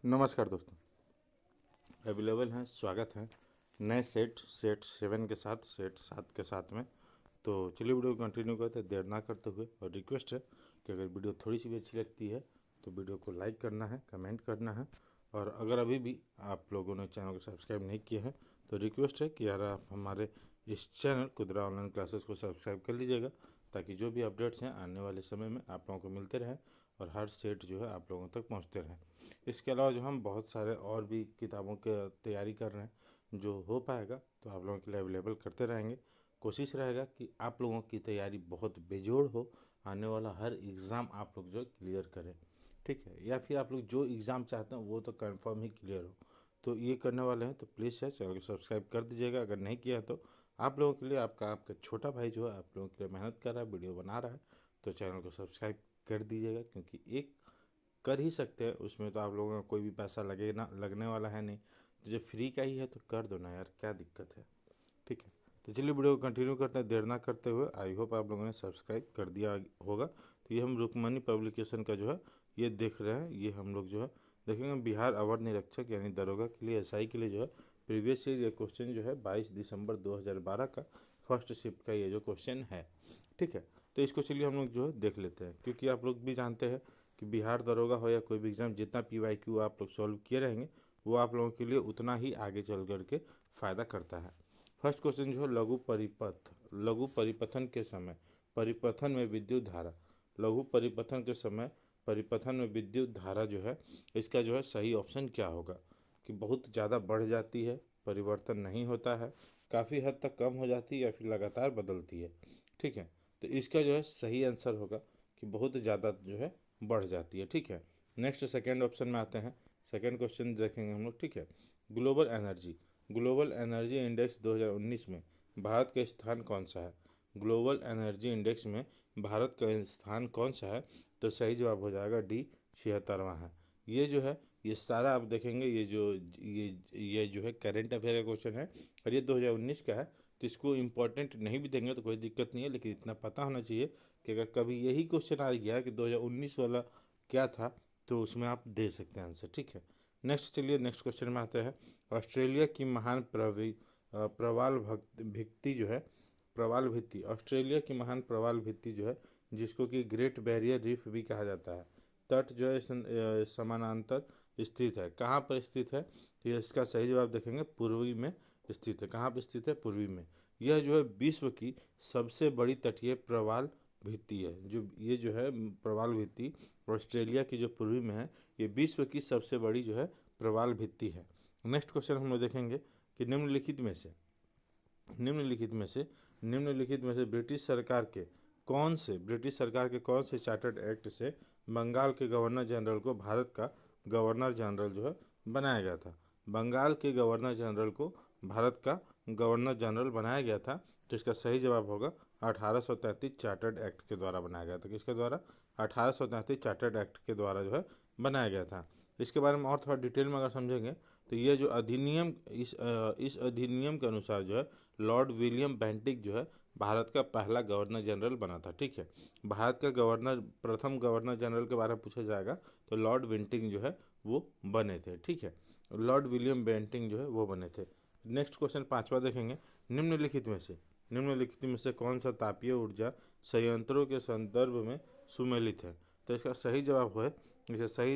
नमस्कार दोस्तों, अवेलेबल हैं। स्वागत है नए सेट 7 के साथ, सेट 7 के साथ में। तो चलिए वीडियो को कंटिन्यू करते हैं देर ना करते हुए। और रिक्वेस्ट है कि अगर वीडियो थोड़ी सी भी अच्छी लगती है तो वीडियो को लाइक करना है, कमेंट करना है। और अगर अभी भी आप लोगों ने चैनल को सब्सक्राइब नहीं किया है तो रिक्वेस्ट है कि यार आप हमारे इस चैनल कुदरा ऑनलाइन क्लासेस को सब्सक्राइब कर लीजिएगा, ताकि जो भी अपडेट्स हैं आने वाले समय में आप लोगों को मिलते रहें और हर सेट जो है आप लोगों तक पहुंचते रहें। इसके अलावा जो हम बहुत सारे और भी किताबों की तैयारी कर रहे हैं, जो हो पाएगा तो आप लोगों के लिए अवेलेबल करते रहेंगे। कोशिश रहेगा कि आप लोगों की तैयारी बहुत बेजोड़ हो, आने वाला हर एग्ज़ाम आप लोग जो क्लियर करें, ठीक है। या फिर आप लोग जो एग्ज़ाम चाहते हैं वो तो कंफर्म ही क्लियर हो, तो ये करने वाले हैं। तो प्लीज़ यार चैनल को सब्सक्राइब कर दीजिएगा अगर नहीं किया तो। आप लोगों के लिए आपका छोटा भाई जो है आप लोगों के लिए मेहनत कर रहा है, वीडियो बना रहा है, तो चैनल को सब्सक्राइब कर दीजिएगा। क्योंकि एक कर ही सकते हैं, उसमें तो आप लोगों का कोई भी पैसा लगे ना, लगने वाला है नहीं। तो जब फ्री का ही है तो कर दो ना यार, क्या दिक्कत है, ठीक है। तो चलिए वीडियो को कंटिन्यू करते हैं देर ना करते हुए। आई होप आप लोगों ने सब्सक्राइब कर दिया होगा। तो ये हम रुक्मणी पब्लिकेशन का जो है ये देख रहे हैं। ये हम लोग जो है देखेंगे बिहार अवर निरीक्षक यानी दरोगा के लिए, एसआई के लिए जो है प्रीवियस ईयर ये क्वेश्चन जो है 22 दिसंबर 2012 का फर्स्ट शिफ्ट का ये जो क्वेश्चन है, ठीक है। तो इसको चलिए हम लोग जो है देख लेते हैं, क्योंकि आप लोग भी जानते हैं कि बिहार दरोगा हो या कोई भी एग्ज़ाम, जितना PYQ आप लोग सॉल्व किए रहेंगे वो आप लोगों के लिए उतना ही आगे चल कर के फ़ायदा करता है। फर्स्ट क्वेश्चन जो है लघु परिपथन के समय परिपथन में विद्युत धारा, लघु परिपथन के समय परिपथन में विद्युत धारा जो है इसका जो है सही ऑप्शन क्या होगा। कि बहुत ज़्यादा बढ़ जाती है, परिवर्तन नहीं होता है, काफ़ी हद तक कम हो जाती है, या फिर लगातार बदलती है, ठीक है। तो इसका जो है सही आंसर होगा कि बहुत ज़्यादा जो है बढ़ जाती है, ठीक है। नेक्स्ट सेकेंड ऑप्शन में आते हैं। सेकेंड क्वेश्चन देखेंगे हम लोग, ठीक है। ग्लोबल एनर्जी इंडेक्स 2019 में भारत का स्थान कौन सा है। ग्लोबल एनर्जी इंडेक्स में भारत का स्थान कौन सा है। तो सही जवाब हो जाएगा डी, 76वां है। ये जो है ये सारा आप देखेंगे, ये जो है करंट अफेयर का क्वेश्चन है और ये 2019 का है। तो इसको इम्पोर्टेंट नहीं भी देंगे तो कोई दिक्कत नहीं है, लेकिन इतना पता होना चाहिए कि अगर कभी यही क्वेश्चन आ गया कि 2019 वाला क्या था तो उसमें आप दे सकते हैं आंसर, ठीक है। नेक्स्ट चलिए नेक्स्ट क्वेश्चन में आते हैं। ऑस्ट्रेलिया की महान प्रवाल भित्ति जो है, प्रवाल भित्ति, ऑस्ट्रेलिया की महान प्रवाल भित्ति जो है जिसको कि ग्रेट बैरियर रीफ भी कहा जाता है, तट जो है समानांतर स्थित है, कहाँ पर स्थित है। तो ये इसका सही जवाब देखेंगे पूर्वी में स्थित है। कहाँ पर स्थित है, पूर्वी में। यह जो है विश्व की सबसे बड़ी तटीय प्रवाल भित्ति है। जो ये जो है प्रवाल भित्ति ऑस्ट्रेलिया की जो पूर्वी में है, ये विश्व की सबसे बड़ी जो है प्रवाल भित्ति है। नेक्स्ट क्वेश्चन हम लोग देखेंगे कि निम्नलिखित में से ब्रिटिश सरकार के कौन से चार्टर्ड एक्ट से बंगाल के गवर्नर जनरल को भारत का गवर्नर जनरल जो है बनाया गया था। बंगाल के गवर्नर जनरल को भारत का गवर्नर जनरल बनाया गया था। तो इसका सही जवाब होगा 1833 चार्टर्ड एक्ट के द्वारा बनाया गया था। किसके द्वारा, 1833 चार्टर्ड एक्ट के द्वारा जो है बनाया गया था। इसके बारे में और थोड़ा डिटेल में अगर समझेंगे तो ये जो अधिनियम, इस अधिनियम के अनुसार जो है लॉर्ड विलियम बेंटिक जो है भारत का पहला गवर्नर जनरल बना था, ठीक है। भारत का प्रथम गवर्नर जनरल के बारे में पूछा जाएगा तो लॉर्ड बेंटिक जो है वो बने थे, ठीक है। लॉर्ड विलियम बेंटिक जो है वो बने थे। नेक्स्ट क्वेश्चन पांचवा देखेंगे। निम्नलिखित में से कौन सा तापीय ऊर्जा संयंत्रों के संदर्भ में सुमेलित है। तो इसका सही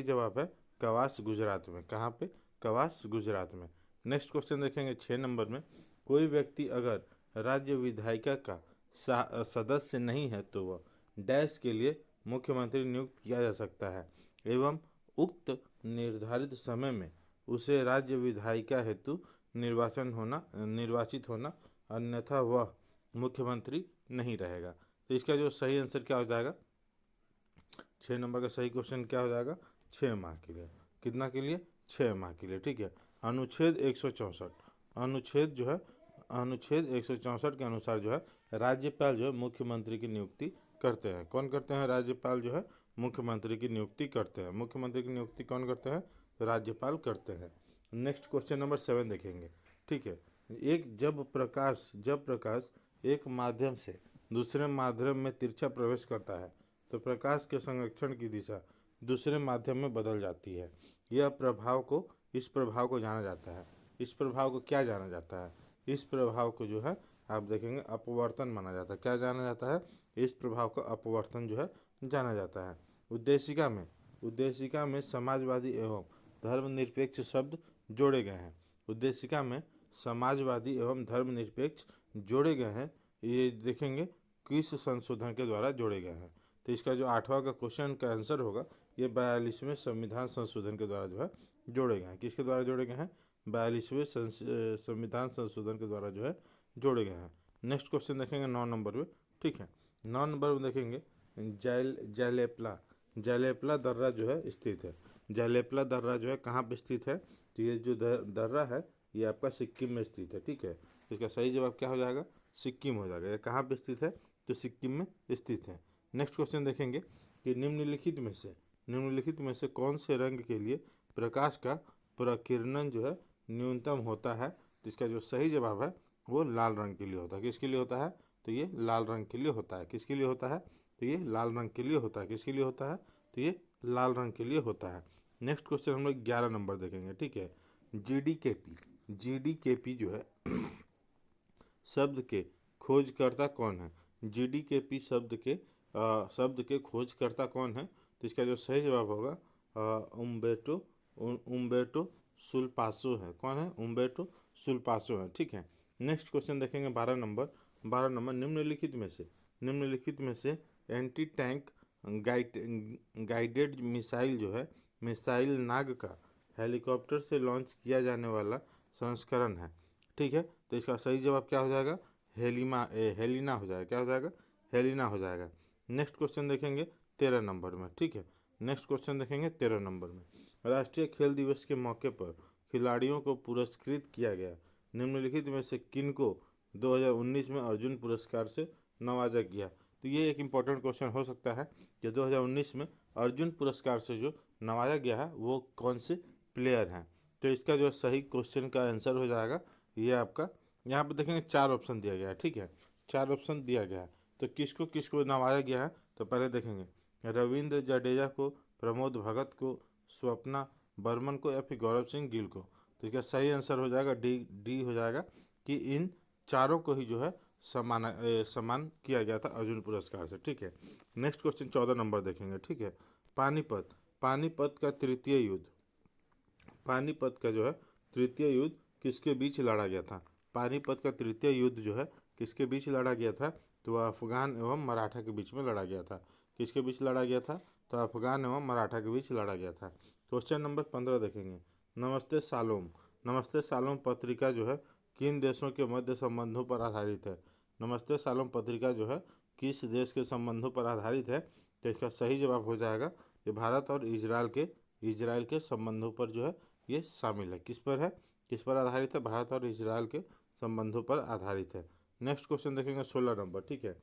जवाब है कवास, गुजरात में। कहाँ पे, कवास, गुजरात में। नेक्स्ट क्वेश्चन देखेंगे 6 नंबर में। कोई व्यक्ति अगर राज्य विधायिका का सदस्य नहीं है तो वह डैश के लिए मुख्यमंत्री नियुक्त किया जा सकता है एवं उक्त निर्धारित समय में उसे राज्य विधायिका हेतु निर्वाचित होना, अन्यथा वह मुख्यमंत्री नहीं रहेगा। तो इसका जो सही आंसर क्या हो जाएगा, 6 नंबर का सही क्वेश्चन क्या हो जाएगा, 6 माह के लिए। कितना के लिए, 6 माह के लिए, ठीक है। अनुच्छेद 164 अनुच्छेद 164 के अनुसार जो है राज्यपाल जो है मुख्यमंत्री की नियुक्ति करते हैं। कौन करते हैं, राज्यपाल जो है मुख्यमंत्री की नियुक्ति करते हैं। मुख्यमंत्री की नियुक्ति कौन करते हैं, तो राज्यपाल करते हैं। नेक्स्ट क्वेश्चन नंबर 7 देखेंगे, ठीक है। जब प्रकाश एक माध्यम से दूसरे माध्यम में तिरछा प्रवेश करता है तो प्रकाश के संरक्षण की दिशा दूसरे माध्यम में बदल जाती है। इस प्रभाव को जाना जाता है। इस प्रभाव को क्या जाना जाता है? इस प्रभाव को जो है आप देखेंगे अपवर्तन माना जाता है। क्या जाना जाता है? इस प्रभाव को अपवर्तन जो है जाना जाता है। उद्देशिका में समाजवादी एवं धर्मनिरपेक्ष शब्द जोड़े गए हैं। उद्देशिका में समाजवादी एवं धर्मनिरपेक्ष जोड़े गए हैं। ये देखेंगे किस संशोधन के द्वारा जोड़े गए हैं। तो इसका जो 8वां का क्वेश्चन का आंसर होगा ये 42वें संविधान संशोधन के द्वारा जो है जोड़े गए हैं। किसके द्वारा जोड़े गए हैं? 42वें संविधान संशोधन के द्वारा जो है जोड़े गए हैं। नेक्स्ट क्वेश्चन देखेंगे 9 नंबर में। ठीक है, 9 नंबर में देखेंगे जयलेपला दर्रा जो है स्थित है। जयलेपला दर्रा जो है कहाँ पे स्थित है? तो ये जो दर्रा है ये आपका सिक्किम में स्थित है। ठीक है, इसका सही जवाब क्या हो जाएगा? सिक्किम हो जाएगा। ये कहाँ पे स्थित है? तो सिक्किम में स्थित है। नेक्स्ट क्वेश्चन देखेंगे कि निम्नलिखित में से कौन से रंग के लिए प्रकाश का प्रकीर्णन जो है न्यूनतम होता है? जिसका जो सही जवाब है वो लाल रंग के लिए होता है। किसके लिए होता है? तो ये लाल रंग के लिए होता है। किसके लिए होता है? तो ये लाल रंग के लिए होता है। किसके लिए होता है? तो ये लाल रंग के लिए होता है। नेक्स्ट क्वेश्चन हम लोग 11 नंबर देखेंगे। ठीक है, जीडीकेपी जो है शब्द के खोजकर्ता कौन है? जीडीकेपी शब्द के खोजकर्ता कौन है? तो इसका जो सही जवाब होगा उम्बेटो सुल्पासो है। कौन है? उम्बेटो सुल्पासो है। ठीक है, नेक्स्ट क्वेश्चन देखेंगे 12 नंबर। निम्नलिखित में से एंटी टैंक गाइडेड मिसाइल जो है मिसाइल नाग का हेलीकॉप्टर से लॉन्च किया जाने वाला संस्करण है। ठीक है, तो इसका सही जवाब क्या हो जाएगा? हेलिना हो जाएगा। क्या हो जाएगा? हेलिना हो जाएगा। नेक्स्ट क्वेश्चन देखेंगे 13 नंबर में। ठीक है, नेक्स्ट क्वेश्चन देखेंगे 13 नंबर में। राष्ट्रीय खेल दिवस के मौके पर खिलाड़ियों को पुरस्कृत किया गया। निम्नलिखित में से किनको 2019 में अर्जुन पुरस्कार से नवाजा गया? तो ये एक इम्पॉर्टेंट क्वेश्चन हो सकता है कि 2019 में अर्जुन पुरस्कार से जो नवाजा गया है वो कौन से प्लेयर हैं? तो इसका जो सही क्वेश्चन का आंसर हो जाएगा ये आपका, यहाँ पर देखेंगे 4 ऑप्शन दिया गया है। ठीक है, 4 ऑप्शन दिया गया है। तो किसको किसको नवाजा गया है? तो पहले देखेंगे रविंद्र जडेजा को, प्रमोद भगत को, स्वप्ना बर्मन को या फिर गौरव सिंह गिल को। तो इसका सही आंसर हो जाएगा डी हो जाएगा कि इन चारों को ही जो है सम्मान किया गया था अर्जुन पुरस्कार से। ठीक है, नेक्स्ट क्वेश्चन 14 नंबर देखेंगे। ठीक है, पानीपत का तृतीय युद्ध किसके बीच लड़ा गया था? पानीपत का तृतीय युद्ध जो है किसके बीच लड़ा गया था? तो अफगान एवं मराठा के बीच में लड़ा गया था। किसके बीच लड़ा गया था? तो अफगान एवं मराठा के बीच लड़ा गया था। क्वेश्चन नंबर 15 देखेंगे। नमस्ते सालोम पत्रिका जो है किन देशों के मध्य संबंधों पर आधारित है? नमस्ते सालोम पत्रिका जो है किस देश के संबंधों पर आधारित है? तो इसका सही जवाब हो जाएगा ये भारत और इजराइल के संबंधों पर जो है ये शामिल है। किस पर है? किस पर आधारित है? भारत और इजराइल के संबंधों पर आधारित है। नेक्स्ट क्वेश्चन देखेंगे 16 नंबर। ठीक है,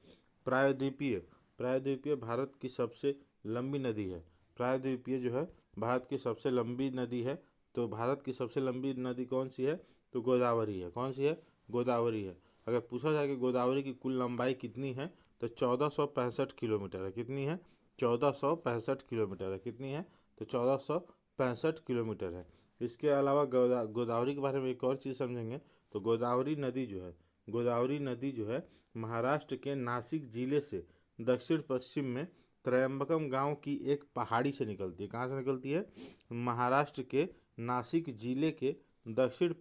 प्रायद्वीपीय भारत की सबसे लंबी नदी है। प्रायद्वीपीय जो है भारत की सबसे लंबी नदी है। तो भारत की सबसे लंबी नदी कौन सी है? तो गोदावरी है। कौन सी है? गोदावरी है। अगर पूछा जाए कि गोदावरी की कुल लंबाई कितनी है तो 1465 किलोमीटर है। कितनी है? 1465 किलोमीटर है। कितनी है? तो 1465 किलोमीटर है। इसके अलावा गोदावरी के बारे में एक और चीज़ समझेंगे तो गोदावरी नदी जो है महाराष्ट्र के नासिक जिले से दक्षिण पश्चिम में त्रयंबकम गांव की एक पहाड़ी से निकलती है। कहाँ से निकलती है? महाराष्ट्र के नासिक जिले के दक्षिण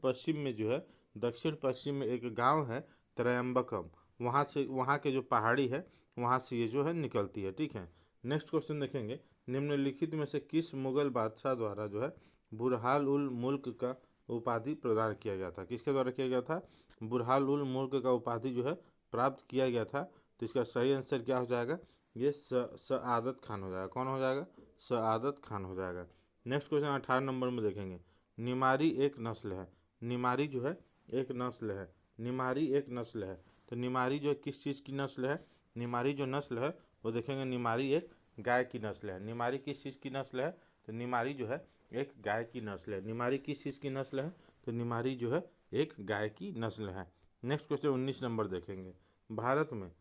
पश्चिम में एक गांव है त्रयंबकम, वहाँ के जो पहाड़ी है वहाँ से ये जो है निकलती है। ठीक है, नेक्स्ट क्वेश्चन देखेंगे। निम्नलिखित में से किस मुगल बादशाह द्वारा जो है बुरहान उल मुल्क का उपाधि प्रदान किया गया था? किसके द्वारा किया गया था? बुरहान उल मुल्क का उपाधि जो है प्राप्त किया गया था। तो इसका सही आंसर क्या हो जाएगा? ये सआदत खान हो जाएगा। कौन हो जाएगा? सआदत खान हो जाएगा। नेक्स्ट क्वेश्चन 18 नंबर में देखेंगे। निमारी एक नस्ल है। निमारी जो है एक नस्ल है। निमारी एक नस्ल है। तो निमारी जो किस चीज़ की नस्ल है? निमारी जो नस्ल है वो देखेंगे निमारी एक गाय की नस्ल है। निमारी किस चीज़ की नस्ल है? तो निमारी जो है एक गाय की नस्ल है। निमारी किस चीज़ की नस्ल है? तो निमारी जो है एक गाय की नस्ल है। नेक्स्ट क्वेश्चन 19 नंबर देखेंगे। भारत में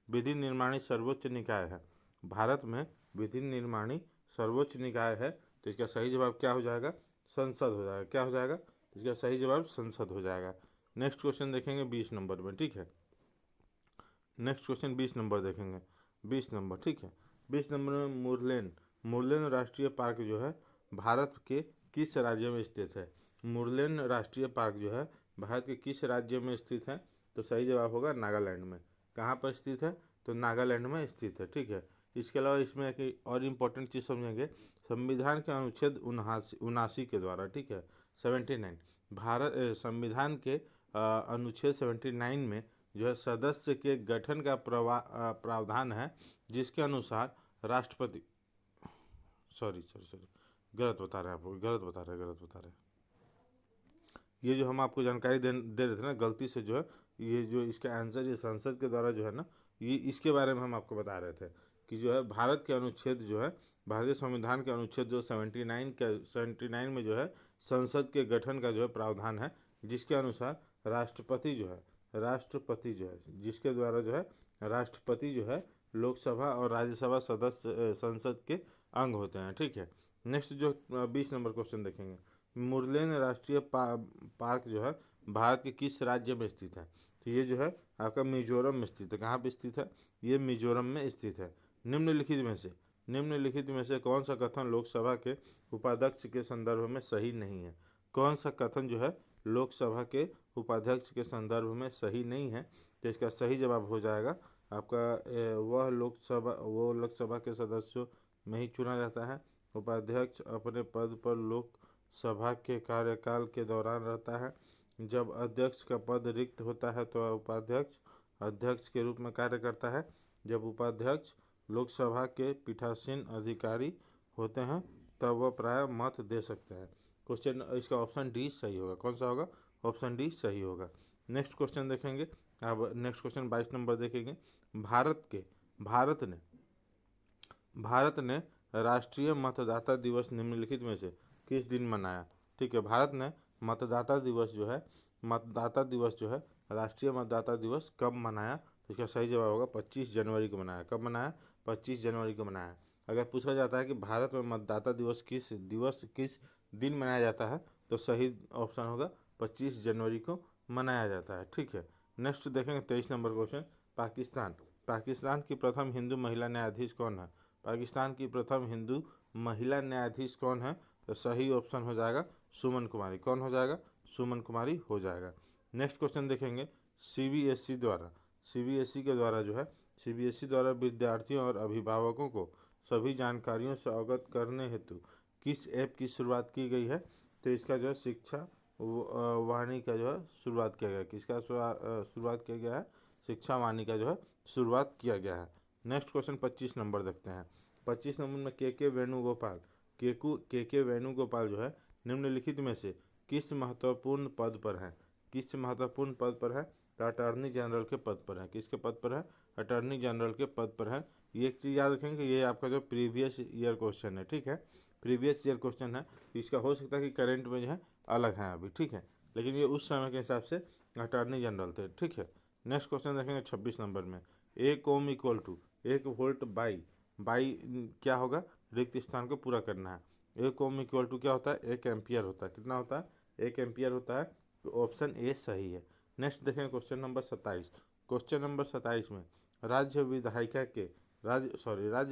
विधि निर्माणी सर्वोच्च निकाय है। भारत में विधि निर्माणी सर्वोच्च निकाय है। तो इसका सही जवाब क्या हो जाएगा? संसद हो जाएगा। क्या हो जाएगा? इसका सही जवाब संसद हो जाएगा। नेक्स्ट क्वेश्चन देखेंगे 20 नंबर में, ठीक है। नेक्स्ट क्वेश्चन 20 नंबर देखेंगे, 20 नंबर, ठीक है। 20 नंबर में मुरलेन राष्ट्रीय पार्क जो है भारत के किस राज्य में स्थित है? मुरलेन राष्ट्रीय पार्क जो है भारत के किस राज्य में स्थित है? तो सही जवाब होगा नागालैंड में। कहाँ पर स्थित है? तो नागालैंड में स्थित है, ठीक है। इसके अलावा इसमें एक और इम्पोर्टेंट चीज़ समझेंगे, संविधान के अनुच्छेद 79 के द्वारा, ठीक है, 79, भारत संविधान के अनुच्छेद 79 में जो है सदस्य के गठन का प्रावधान है, जिसके अनुसार राष्ट्रपति, सॉरी, गलत बता रहे हैं आप लोग, गलत बता रहे हैं। ये जो हम आपको जानकारी दे रहे थे ना, गलती से जो है ये जो इसका आंसर ये संसद के द्वारा जो है ना, ये इसके बारे में हम आपको बता रहे थे कि जो है भारत के अनुच्छेद जो है, भारतीय संविधान के अनुच्छेद जो 79 में जो है संसद के गठन का जो है प्रावधान है, जिसके अनुसार राष्ट्रपति जो है जिसके द्वारा जो है राष्ट्रपति जो है लोकसभा और राज्यसभा सदस्य संसद के अंग होते हैं, ठीक है। नेक्स्ट जो 20 नंबर क्वेश्चन देखेंगे, मुरलेन राष्ट्रीय पार्क जो है भारत के किस राज्य में स्थित है? तो ये जो है आपका मिजोरम में स्थित है। कहाँ पे स्थित है? ये मिजोरम में स्थित है। निम्नलिखित में से कौन सा कथन लोकसभा के उपाध्यक्ष के संदर्भ में सही नहीं है? कौन सा कथन जो है लोकसभा के उपाध्यक्ष के संदर्भ में सही नहीं है? तो इसका सही जवाब हो जाएगा आपका वो लोकसभा के सदस्यों में ही चुना जाता है। उपाध्यक्ष अपने पद पर लोकसभा के कार्यकाल के दौरान रहता है। जब अध्यक्ष का पद रिक्त होता है तो उपाध्यक्ष अध्यक्ष के रूप में कार्य करता है। जब उपाध्यक्ष लोकसभा के पीठासीन अधिकारी होते हैं तब वह प्राय मत दे सकते हैं। क्वेश्चन इसका ऑप्शन डी सही होगा। कौन सा होगा? ऑप्शन डी सही होगा। नेक्स्ट क्वेश्चन देखेंगे। अब नेक्स्ट क्वेश्चन 22 नंबर देखेंगे। भारत ने राष्ट्रीय मतदाता दिवस निम्नलिखित में से किस दिन मनाया? ठीक है, भारत ने मतदाता दिवस जो है राष्ट्रीय मतदाता दिवस कब मनाया? तो इसका सही जवाब होगा 25 जनवरी को मनाया। कब मनाया? 25 जनवरी को मनाया। अगर पूछा जाता है कि भारत में मतदाता दिवस किस दिन मनाया जाता है, तो सही ऑप्शन होगा 25 जनवरी को मनाया जाता है, ठीक है। नेक्स्ट देखेंगे 23 नंबर क्वेश्चन। पाकिस्तान की प्रथम हिंदू महिला न्यायाधीश कौन है? पाकिस्तान की प्रथम हिंदू महिला न्यायाधीश कौन है? तो सही ऑप्शन हो जाएगा सुमन कुमारी। कौन हो जाएगा? सुमन कुमारी हो जाएगा। नेक्स्ट क्वेश्चन देखेंगे। सीबीएसई द्वारा विद्यार्थियों और अभिभावकों को सभी जानकारियों से अवगत करने हेतु किस ऐप की शुरुआत की गई है? तो इसका जो है शिक्षा वाणी का जो है शुरुआत किया गया। किसका शुरुआत किया गया है? शिक्षा वाणी का जो है शुरुआत किया गया है। नेक्स्ट क्वेश्चन 25 नंबर देखते हैं। 25 नंबर में के वेणुगोपाल जो है निम्नलिखित में से किस महत्वपूर्ण पद पर है? किस महत्वपूर्ण पद पर है? तो अटॉर्नी जनरल के पद पर है। किसके पद पर है? अटॉर्नी जनरल के पद पर है। ये एक चीज़ याद रखेंगे, ये आपका जो प्रीवियस ईयर क्वेश्चन है, ठीक है, प्रीवियस ईयर क्वेश्चन है। तो इसका हो सकता है कि करंट में जो है अलग है अभी, ठीक है, लेकिन ये उस समय के हिसाब से अटॉर्नी जनरल थे, ठीक है। नेक्स्ट क्वेश्चन देखेंगे 26 नंबर में। एक ohm equal to 1 volt by क्या होगा? रिक्त स्थान को पूरा करना है। एक ओम इक्वल टू क्या होता है? 1 एम्पियर होता है। कितना होता है? 1 एम्पियर होता है। तो ऑप्शन ए सही है। नेक्स्ट देखें क्वेश्चन नंबर 27। क्वेश्चन नंबर 27 में राज्य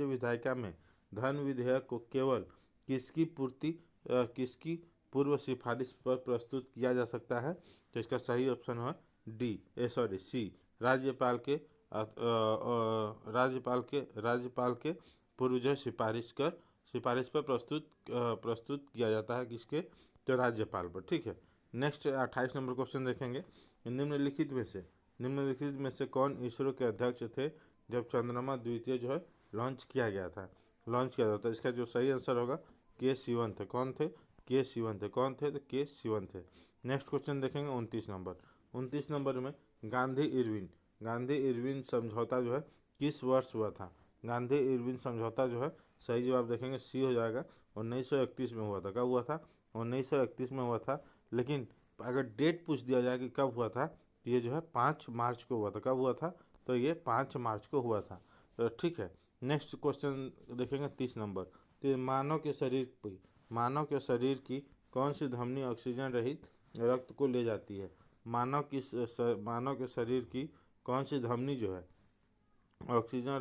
विधायिका में धन विधेयक को केवल किसकी पूर्व सिफारिश पर प्रस्तुत किया जा सकता है? तो इसका सही ऑप्शन है सी, राज्यपाल के पूर्व जो सिफारिश पर प्रस्तुत किया जाता है। किसके? तो राज्यपाल पर, ठीक है। नेक्स्ट 28 नंबर क्वेश्चन देखेंगे। निम्नलिखित में से कौन इसरो के अध्यक्ष थे जब चंद्रमा द्वितीय जो है लॉन्च किया गया था? तो इसका जो सही आंसर होगा के सिवन थे। कौन थे? के सिवन थे। कौन थे? तो के सिवन थे। नेक्स्ट क्वेश्चन देखेंगे 29 नंबर में गांधी इरविन समझौता जो है किस वर्ष हुआ था? गांधी इरविन समझौता जो है सही जवाब देखेंगे सी हो जाएगा। 1931 में हुआ था। कब हुआ था? 1931 में हुआ था। लेकिन अगर डेट पूछ दिया जाए कि कब हुआ था, तो ये जो है 5 मार्च को हुआ था। कब हुआ था? तो ये 5 मार्च को हुआ था, तो ठीक है। नेक्स्ट क्वेश्चन देखेंगे 30 नंबर। तो मानव के शरीर की कौन सी धमनी ऑक्सीजन रहित रक्त को ले जाती है? मानव के शरीर की कौन सी धमनी जो है ऑक्सीजन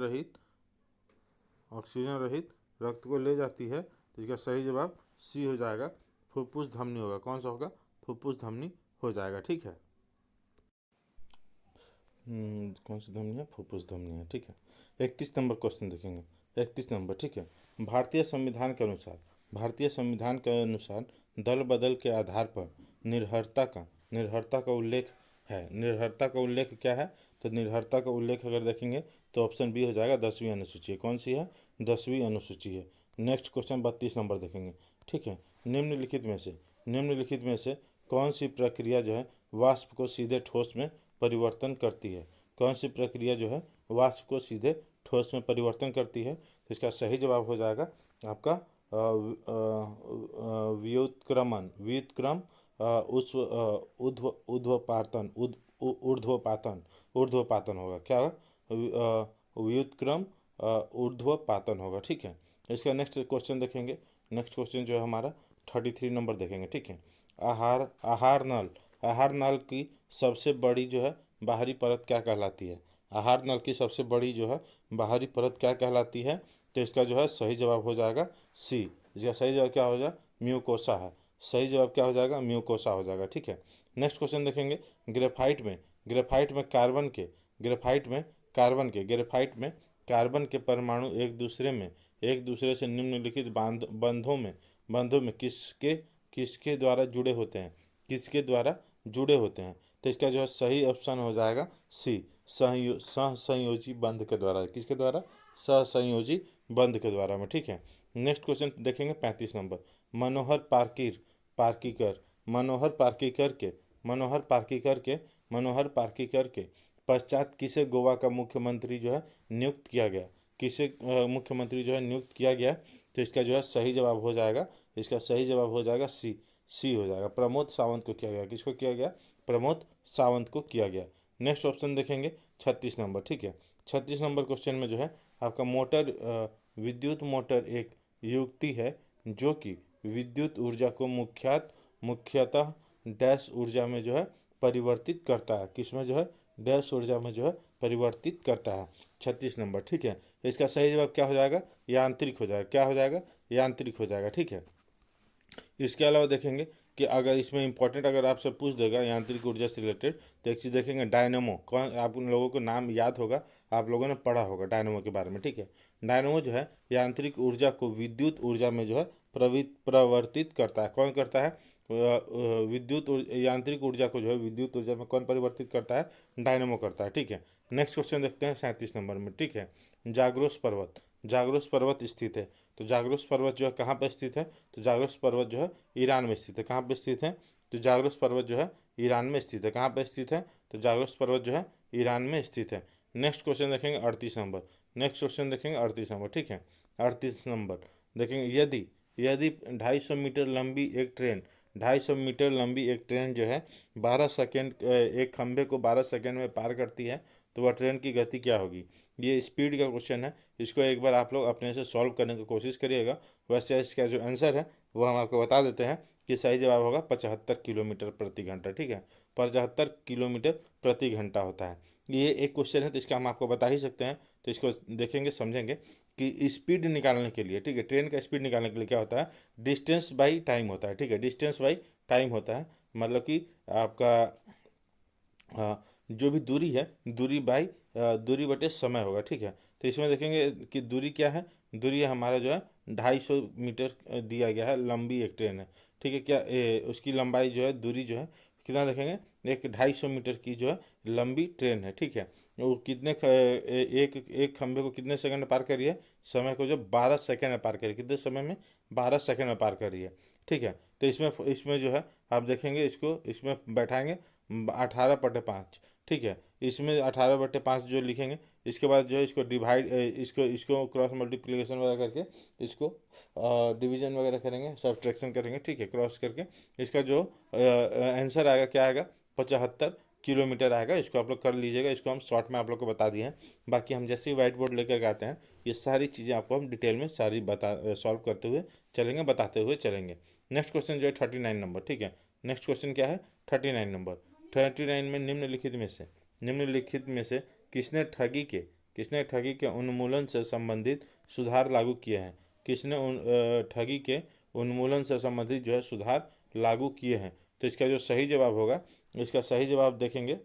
रहित रक्त को ले जाती है? तो इसका सही जवाब सी हो जाएगा, फुफ्फुस धमनी होगा। कौन सा होगा? फुफ्फुस धमनी हो जाएगा। ठीक है, कौन सी धमनी है? फुफ्फुस धमनी है। ठीक है, 31 नंबर क्वेश्चन देखेंगे। 31 नंबर, ठीक है। भारतीय संविधान के अनुसार दल बदल के आधार पर निर्भरता का उल्लेख है। निर्भरता का उल्लेख क्या है? तो निर्भरता का उल्लेख अगर देखेंगे तो ऑप्शन बी हो जाएगा, 10वीं अनुसूची है। कौन सी है? 10वीं अनुसूची है। नेक्स्ट क्वेश्चन 32 नंबर देखेंगे। ठीक है, निम्नलिखित में से कौन सी प्रक्रिया जो है वाष्प को सीधे ठोस में परिवर्तन करती है? कौन सी प्रक्रिया जो है वाष्प को सीधे ठोस में परिवर्तन करती है? तो इसका सही जवाब हो जाएगा आपका व्युत्क्रम ऊर्ध्वपातन होगा। क्या होगा? व्युत्क्रम ऊर्ध्वपातन होगा। ठीक है, इसका नेक्स्ट क्वेश्चन देखेंगे। नेक्स्ट क्वेश्चन जो है हमारा 33 नंबर देखेंगे। ठीक है, आहार नल की सबसे बड़ी जो है बाहरी परत क्या कहलाती है? आहार नल की सबसे बड़ी जो है बाहरी परत क्या कहलाती है? तो इसका जो है सही जवाब हो जाएगा सी। इसका सही जवाब क्या हो जाएगा? म्यूकोसा है। सही जवाब क्या हो जाएगा? म्यूकोसा हो जाएगा। ठीक है, नेक्स्ट क्वेश्चन देखेंगे। ग्रेफाइट में कार्बन के परमाणु एक दूसरे से निम्नलिखित बंधों में किसके द्वारा जुड़े होते हैं? तो इसका जो है सही ऑप्शन हो जाएगा सी, सहसंयोजी बंध के द्वारा। किसके द्वारा? सहसंयोजी बंध के द्वारा में। ठीक है, नेक्स्ट क्वेश्चन देखेंगे 35 नंबर। मनोहर पार्किर पार्किकर मनोहर पार्किकर के मनोहर पार्किकर के पश्चात किसे गोवा का मुख्यमंत्री जो है नियुक्त किया गया? तो इसका जो है सही जवाब हो जाएगा, सी हो जाएगा, प्रमोद सावंत को किया गया। किसको किया गया? प्रमोद सावंत को किया गया। नेक्स्ट ऑप्शन देखेंगे 36 नंबर। ठीक है, 36 नंबर क्वेश्चन में जो है आपका विद्युत मोटर एक युक्ति है जो कि विद्युत ऊर्जा को मुख्यतः डैश ऊर्जा में जो है परिवर्तित करता है। किसमें जो है? डैश ऊर्जा में जो है परिवर्तित करता है। 36 नंबर, ठीक है। इसका सही जवाब क्या हो जाएगा? यांत्रिक हो जाएगा। क्या हो जाएगा? यांत्रिक हो जाएगा। ठीक है, इसके अलावा देखेंगे कि अगर इसमें इंपॉर्टेंट अगर आपसे पूछ देगा यांत्रिक ऊर्जा से रिलेटेड, तो एक चीज़ देखेंगे, डायनेमो। कौन, आप उन लोगों को नाम याद होगा, आप लोगों ने पढ़ा होगा डायनेमो के बारे में। ठीक है, डायनेमो जो है यांत्रिक ऊर्जा को विद्युत ऊर्जा में जो है प्रवर्तित करता है। कौन करता है? यांत्रिक ऊर्जा को जो है विद्युत ऊर्जा में कौन परिवर्तित करता है? डायनेमो करता है। ठीक है, नेक्स्ट क्वेश्चन देखते हैं 37 नंबर में। ठीक है, जाग्रोस पर्वत स्थित है। तो जाग्रोस पर्वत जो है कहाँ पर स्थित है? तो जाग्रोस पर्वत जो है ईरान में स्थित है। कहाँ पर स्थित है? तो जाग्रोस पर्वत जो है ईरान में स्थित है। कहाँ पर स्थित है? तो जाग्रोस पर्वत जो है ईरान में स्थित है। नेक्स्ट क्वेश्चन देखेंगे 38 नंबर। ठीक है, 38 नंबर देखेंगे। यदि 250 मीटर लंबी एक ट्रेन जो है 12 सेकेंड एक खंभे को 12 सेकेंड में पार करती है, तो वह ट्रेन की गति क्या होगी? ये स्पीड का क्वेश्चन है। इसको एक बार आप लोग अपने से सॉल्व करने की कोशिश करिएगा। वैसे इसका जो आंसर है वो हम आपको बता देते हैं कि सही जवाब होगा 75 किलोमीटर प्रति घंटा। ठीक है, 75 किलोमीटर प्रति घंटा होता है। ये एक क्वेश्चन है तो इसका हम आपको बता ही सकते हैं। तो इसको देखेंगे, समझेंगे कि स्पीड निकालने के लिए, ठीक है, ट्रेन का स्पीड निकालने के लिए क्या होता है? डिस्टेंस बाई टाइम होता है। ठीक है, डिस्टेंस बाई टाइम होता है, मतलब कि आपका जो भी दूरी है, दूरी बटे समय होगा। ठीक है, तो इसमें देखेंगे कि दूरी क्या है? दूरी हमारा जो है 250 मीटर दिया गया है, लंबी एक ट्रेन है। ठीक है, उसकी लंबाई जो है, दूरी जो है कितना देखेंगे? एक 250 मीटर की जो है लंबी ट्रेन है। ठीक है, वो एक खंभे को कितने सेकंड में पार करी है? समय को जो 12 सेकंड में पार करी। कितने समय में? 12 सेकंड में पार करी है। ठीक है, तो इसमें जो है आप देखेंगे, इसमें बैठाएंगे 18/5। ठीक है, इसमें 18/5 जो लिखेंगे, इसके बाद जो है इसको डिवाइड, इसको क्रॉस मल्टीप्लिकेशन वगैरह करके इसको डिवीजन वगैरह करेंगे, सब्ट्रैक्शन करेंगे। ठीक है, क्रॉस करके इसका जो आंसर आएगा क्या आएगा? 75 किलोमीटर आएगा। इसको आप लोग कर लीजिएगा, इसको हम शॉर्ट में आप लोग को बता दिए हैं। बाकी हम जैसे ही व्हाइट बोर्ड लेकर के आते हैं ये सारी चीज़ें आपको हम डिटेल में सारी सॉल्व करते हुए चलेंगे, बताते हुए चलेंगे। नेक्स्ट क्वेश्चन जो है 39 नंबर, ठीक है। नेक्स्ट क्वेश्चन क्या है 39 नंबर। 39 में निम्नलिखित में से किसने ठगी के उन्मूलन से संबंधित सुधार लागू किए हैं। किसने ठगी के उन्मूलन से संबंधित जो है सुधार लागू किए हैं। तो इसका जो सही जवाब होगा, इसका सही जवाब देखेंगे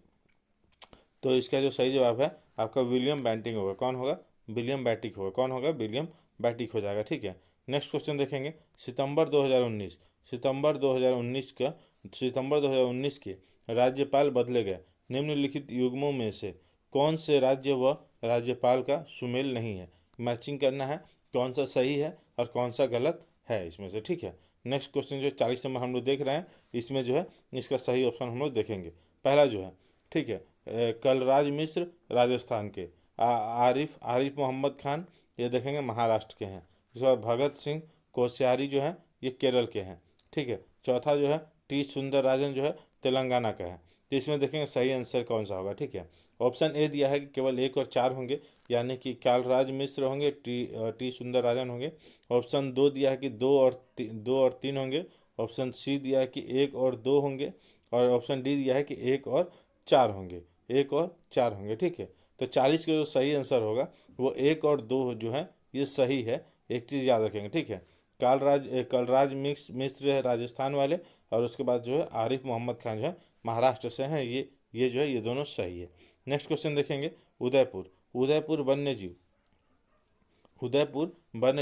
तो इसका जो सही जवाब है आपका विलियम बेंटिक होगा। कौन होगा? विलियम बेंटिक होगा। कौन होगा? विलियम बेंटिक हो जाएगा, ठीक है। नेक्स्ट क्वेश्चन देखेंगे सितंबर 2019 सितंबर 2019 के राज्यपाल बदले गए निम्नलिखित युग्मों में से कौन से राज्य व राज्यपाल का सुमेल नहीं है। मैचिंग करना है, कौन सा सही है और कौन सा गलत है इसमें से, ठीक है। नेक्स्ट क्वेश्चन जो 40 नंबर हम लोग देख रहे हैं, इसमें जो है इसका सही ऑप्शन हम लोग देखेंगे। पहला जो है, ठीक है, कलराज मिश्र राजस्थान के, आरिफ मोहम्मद खान ये देखेंगे महाराष्ट्र के हैं। इसके बाद भगत सिंह कोश्यारी जो है ये केरल के हैं, ठीक है। चौथा जो है टी सुंदरराजन जो है तेलंगाना का है। तो इसमें देखेंगे सही आंसर कौन सा होगा, ठीक है। ऑप्शन ए दिया है कि केवल 1 और 4 होंगे, यानी कि कलराज मिश्र होंगे, टी सुंदरराजन होंगे। ऑप्शन 2 दिया है कि 2 और 3 होंगे। ऑप्शन सी दिया है कि 1 और 2 होंगे। और ऑप्शन डी दिया है कि 1 और 4 होंगे, 1 और 4 होंगे, ठीक है। तो 40 का जो सही आंसर होगा वो 1 और 2 जो है ये सही है। एक चीज़ याद रखेंगे, ठीक है। कलराज मिश्र है राजस्थान वाले, और उसके बाद जो है आरिफ मोहम्मद खान जो है महाराष्ट्र से हैं। ये जो है ये दोनों सही है। नेक्स्ट क्वेश्चन देखेंगे उदयपुर उदयपुर वन्य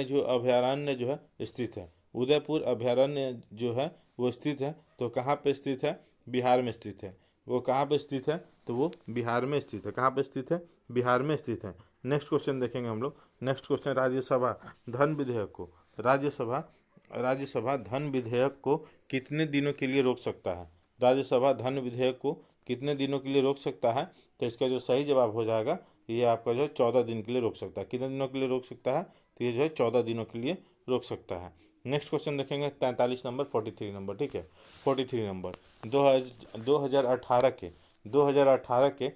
जीव अभयारण्य जो है स्थित है। उदयपुर अभयारण्य जो है वो स्थित है, तो कहाँ पे स्थित है? बिहार में स्थित है। वो कहाँ पे स्थित है? तो वो बिहार में स्थित है। कहाँ पे स्थित है? बिहार में स्थित है। नेक्स्ट क्वेश्चन देखेंगे हम लोग। नेक्स्ट क्वेश्चन राज्यसभा धन विधेयक को राज्यसभा धन विधेयक को कितने दिनों के लिए रोक सकता है। राज्यसभा धन विधेयक को कितने दिनों के लिए रोक सकता है? तो इसका जो सही जवाब हो जाएगा ये आपका जो है 14 दिन के लिए रोक सकता है। कितने दिनों के लिए रोक सकता है? तो ये जो है 14 दिनों के लिए रोक सकता है। नेक्स्ट क्वेश्चन देखेंगे 43 नंबर 43 नंबर, ठीक है। 43 नंबर 2018 के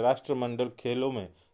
राष्ट्रमंडल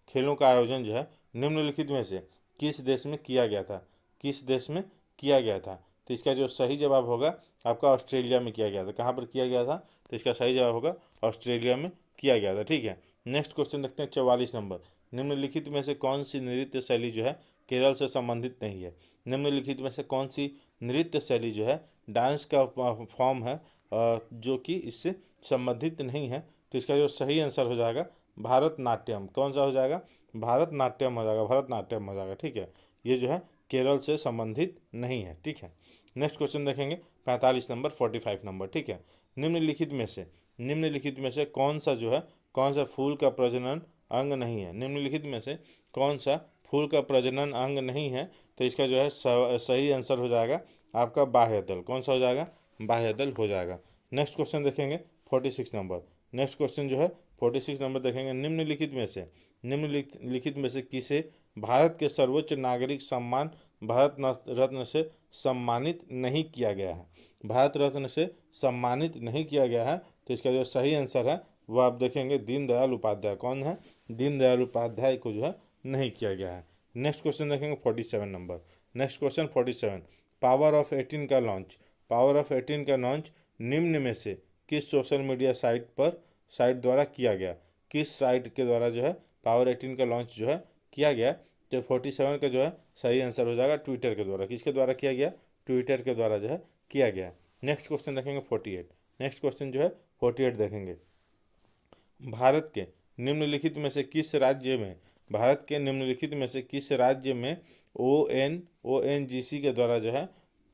खेलों का आयोजन जो है निम्नलिखित में से किस देश में किया गया था? किस देश में किया गया था? तो इसका जो सही जवाब होगा आपका ऑस्ट्रेलिया में किया गया था। कहाँ पर किया गया था? तो इसका सही जवाब होगा ऑस्ट्रेलिया में किया गया था, ठीक है। नेक्स्ट क्वेश्चन देखते हैं 44 नंबर। निम्नलिखित में से कौन सी नृत्य शैली जो है केरल से संबंधित नहीं है। निम्नलिखित में से कौन सी नृत्य शैली जो है डांस का फॉर्म है जो कि इससे संबंधित नहीं है। तो इसका जो सही आंसर हो जाएगा भारतनाट्यम। कौन सा हो जाएगा? भारतनाट्यम हो जाएगा, भारतनाट्यम हो जाएगा, ठीक है। ये जो है केरल से संबंधित नहीं है, ठीक है। नेक्स्ट क्वेश्चन देखेंगे 45 नंबर 45 नंबर, ठीक है। निम्नलिखित में से कौन सा फूल का प्रजनन अंग नहीं है। निम्नलिखित में से कौन सा फूल का प्रजनन अंग नहीं है। तो इसका जो है सही आंसर हो जाएगा आपका बाह्यदल। कौन सा हो जाएगा? बाह्यदल हो जाएगा। नेक्स्ट क्वेश्चन देखेंगे 46 नंबर। नेक्स्ट क्वेश्चन जो है 46 नंबर देखेंगे निम्नलिखित में से किसे भारत के सर्वोच्च नागरिक सम्मान भारत रत्न से सम्मानित नहीं किया गया है। भारत रत्न से सम्मानित नहीं किया गया है। तो इसका जो सही आंसर है वो आप देखेंगे दीनदयाल उपाध्याय। कौन है? दीनदयाल उपाध्याय को जो है नहीं किया गया है। नेक्स्ट क्वेश्चन देखेंगे 47 number. Next question 47 power of 18 का लॉन्च निम्न में से किस सोशल मीडिया साइट द्वारा किया गया। किस साइट के द्वारा जो है पावर 18 का लॉन्च जो है किया गया। तो 47 का जो है सही आंसर हो जाएगा ट्विटर के द्वारा। किसके द्वारा किया गया? ट्विटर के द्वारा जो है किया गया। नेक्स्ट क्वेश्चन देखेंगे 48। नेक्स्ट क्वेश्चन जो है 48 देखेंगे भारत के निम्नलिखित में से किस राज्य में ONGC के द्वारा जो है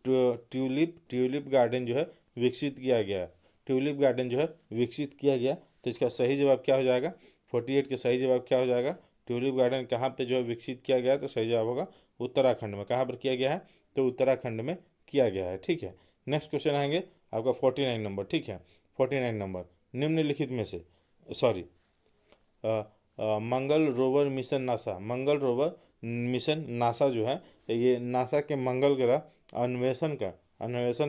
ट्यूलिप गार्डन जो है विकसित किया गया। ट्यूलिप गार्डन जो है विकसित किया गया। तो इसका सही जवाब क्या हो जाएगा? 48 का सही जवाब क्या हो जाएगा? ट्यूलिप गार्डन कहाँ पे जो है विकसित किया गया? तो सही जवाब होगा उत्तराखंड में। कहाँ पर किया गया है? तो उत्तराखंड में किया गया है, ठीक है। नेक्स्ट क्वेश्चन आएंगे आपका 49 नंबर, ठीक है। 49 नंबर निम्नलिखित में से मंगल रोवर मिशन नासा जो है ये नासा के मंगल ग्रह अन्वेषण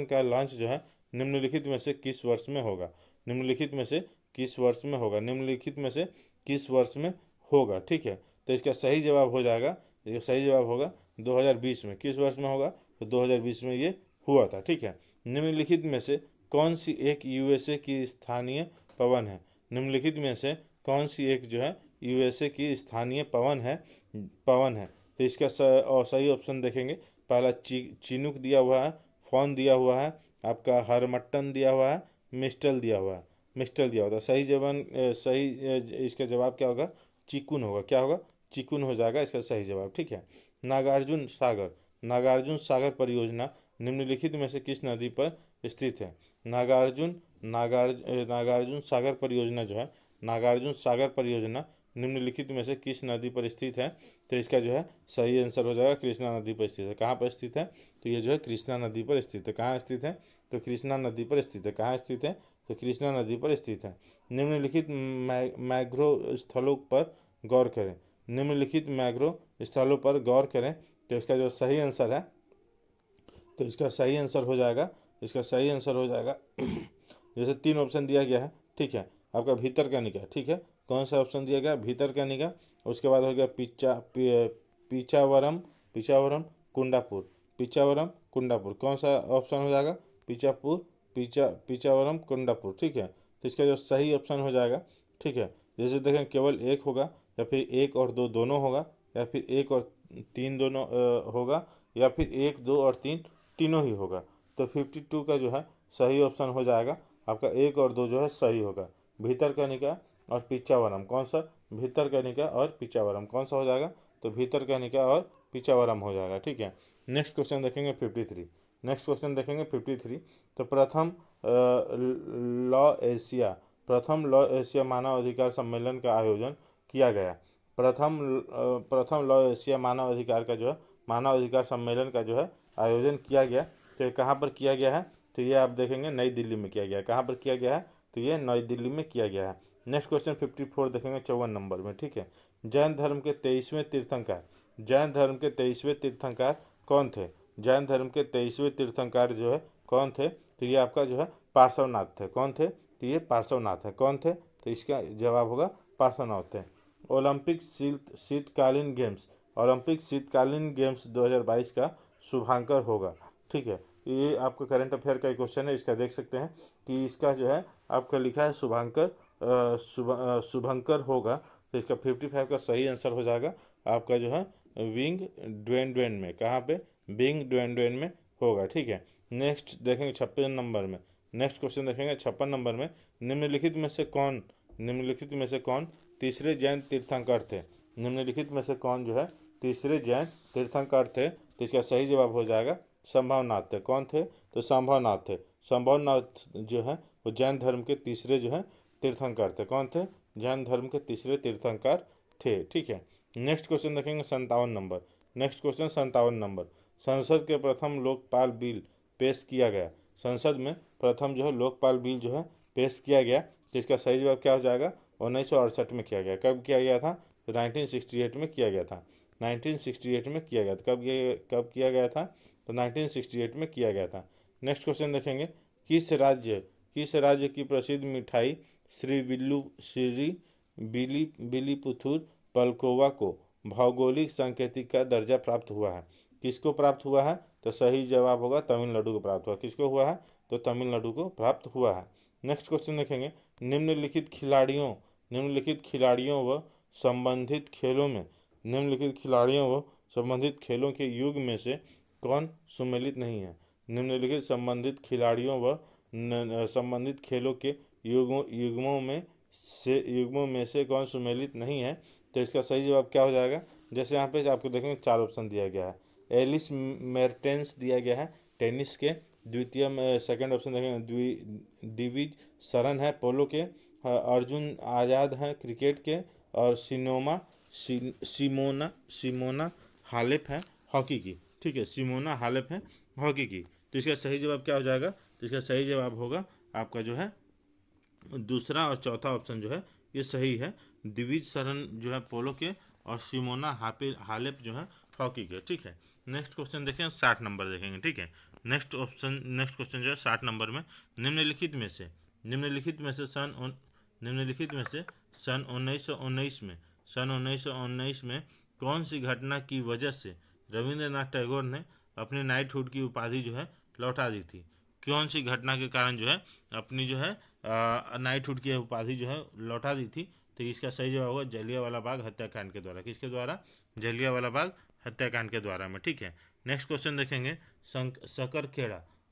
का लॉन्च जो है निम्नलिखित में से किस वर्ष में होगा। निम्नलिखित में से किस वर्ष में होगा, निम्नलिखित में से किस वर्ष में होगा, ठीक है। तो इसका सही जवाब हो जाएगा, इसका सही जवाब होगा 2020 में। किस वर्ष में होगा, तो 2020 में ये हुआ था, ठीक है। निम्नलिखित में से कौन सी एक यूएसए की स्थानीय पवन है, निम्नलिखित में से कौन सी एक जो है यूएसए की स्थानीय पवन है। तो इसका सही ऑप्शन देखेंगे, पहला चिनूक दिया हुआ है, फॉन दिया हुआ है, आपका हरमट्टन दिया हुआ है, मिस्टल दिया होता है। इसका जवाब क्या होगा, चिकुन होगा। क्या होगा, चिकुन हो जाएगा इसका सही जवाब, ठीक है। नागार्जुन सागर परियोजना निम्नलिखित में से किस नदी पर स्थित है। नागार्जुन सागर परियोजना जो है, नागार्जुन सागर परियोजना निम्नलिखित में से किस नदी पर स्थित है। तो इसका जो है सही आंसर हो जाएगा कृष्णा नदी पर स्थित है। कहाँ पर स्थित है, तो ये जो है कृष्णा नदी पर स्थित है। कहाँ स्थित है, तो कृष्णा नदी पर स्थित है। कहाँ स्थित है, तो कृष्णा नदी पर स्थित है। निम्नलिखित मैग्रो स्थलों पर गौर करें, निम्नलिखित मैग्रो स्थलों पर गौर करें। तो इसका जो सही आंसर है, तो इसका सही आंसर हो जाएगा, जैसे 3 ऑप्शन दिया गया है, ठीक है। आपका भीतरकनिका, ठीक है। कौन सा ऑप्शन दिया गया, भीतरकनिका। उसके बाद हो गया पिचावरम कुंडापुर। कौन सा ऑप्शन हो जाएगा, पिचावरम कुंडापुर, ठीक है। तो इसका जो सही ऑप्शन हो जाएगा, ठीक है। जैसे देखें केवल एक होगा, या फिर 1 और 2 दोनों होगा, या फिर 1 और 3 दोनों होगा, या फिर 1, 2 और 3 तीनों ही होगा। तो 52 का जो है सही ऑप्शन हो जाएगा आपका 1 और 2 जो है सही होगा। भीतरकनिका और पिचावरम, कौन सा, भीतरकनिका और पिचावरम कौन सा हो जाएगा, तो भीतरकनिका और पिचावरम हो जाएगा, ठीक है। नेक्स्ट क्वेश्चन देखेंगे 53। तो प्रथम लॉ एशिया मानव अधिकार सम्मेलन का आयोजन किया गया। प्रथम लॉ एशिया मानव अधिकार सम्मेलन का जो है आयोजन किया गया। तो ये कहाँ पर किया गया है, तो ये आप देखेंगे नई दिल्ली में किया गया है। कहाँ पर किया गया है, तो ये नई दिल्ली में किया गया है। नेक्स्ट क्वेश्चन 54 देखेंगे 54 नंबर में, ठीक है। जैन धर्म के 23वें तीर्थंकर कौन थे। जैन धर्म के 23वें तीर्थंकर जो है कौन थे, तो ये आपका जो है पार्श्वनाथ थे। कौन थे, तो ये पार्श्वनाथ है। कौन थे, तो इसका जवाब होगा पार्श्वनाथ थे। ओलंपिक शीतकालीन गेम्स 2022 का शुभांकर होगा, ठीक है। ये आपका करंट अफेयर का एक क्वेश्चन है, इसका देख सकते हैं कि इसका जो है आपका लिखा है शुभंकर होगा। तो इसका 55 का सही आंसर हो जाएगा आपका जो है विंग ड्वेन में। कहाँ पे, विंग ड्वेन में होगा, ठीक है। नेक्स्ट देखेंगे 56 नंबर में। नेक्स्ट क्वेश्चन देखेंगे 56 नंबर में। निम्नलिखित में से कौन तीसरे जैन तीर्थंकर थे। निम्नलिखित में से कौन जो है तीसरे जैन तीर्थंकर थे। तो इसका सही जवाब हो जाएगा संभवनाथ थे। कौन थे, तो संभवनाथ जो है वो जैन धर्म के तीसरे जो है तीर्थंकर थे। कौन थे, जैन धर्म के तीसरे तीर्थंकर थे, ठीक है। नेक्स्ट क्वेश्चन देखेंगे 57 नंबर। संसद के प्रथम लोकपाल बिल पेश किया गया। संसद में प्रथम जो है लोकपाल बिल जो है पेश किया गया। तो इसका सही जवाब क्या हो जाएगा, 1968 में किया गया। कब किया गया था, तो 1968 में किया गया था। 1968 में किया गया था। कब किया गया था, तो 1968 में किया गया था। नेक्स्ट क्वेश्चन देखेंगे, किस राज्य की प्रसिद्ध मिठाई श्री बिलीपुथुर पलकोवा को भौगोलिक सांकेतिक का दर्जा प्राप्त हुआ है। किसको प्राप्त हुआ है, तो सही जवाब होगा तमिलनाडु को प्राप्त हुआ। किसको हुआ है, तो तमिलनाडु को प्राप्त हुआ है। नेक्स्ट क्वेश्चन देखेंगे, निम्नलिखित खिलाड़ियों व संबंधित खेलों के युग में से कौन सम्मिलित नहीं है। निम्नलिखित संबंधित खेलों के युग्मों में से कौन सम्मिलित नहीं है। तो इसका सही जवाब क्या हो जाएगा, जैसे यहाँ पे आपको देखेंगे 4 ऑप्शन दिया गया है। एलिस मेर्टेंस दिया गया है टेनिस के, द्वितीय में सेकंड ऑप्शन देखेंगे दिविज शरण है पोलो के, अर्जुन आज़ाद हैं क्रिकेट के, और सिमोना हालेप है हॉकी की, ठीक है। सिमोना हालेप है हॉकी की। तो इसका सही जवाब क्या हो जाएगा, तो इसका सही जवाब होगा आपका जो है दूसरा और चौथा ऑप्शन जो है ये सही है। दिविज शरण जो है पोलो के, और सिमोना हालेप जो है हॉकी के, ठीक है। नेक्स्ट क्वेश्चन देखें 60 नंबर देखेंगे, ठीक है। नेक्स्ट क्वेश्चन जो है 60 नंबर में, निम्नलिखित निम्नलिखित में से सन 1919 में कौन सी घटना की वजह से रविंद्रनाथ टैगोर ने अपने नाइटहुड की उपाधि जो है लौटा दी थी? कौन सी घटना के कारण जो है अपनी जो है नाइटहुड की उपाधि जो है लौटा दी थी? तो इसका सही जवाब होगा जलियांवाला बाग हत्याकांड के द्वारा। किसके द्वारा? जलियांवाला बाग हत्याकांड के द्वारा में। ठीक है, नेक्स्ट क्वेश्चन देखेंगे।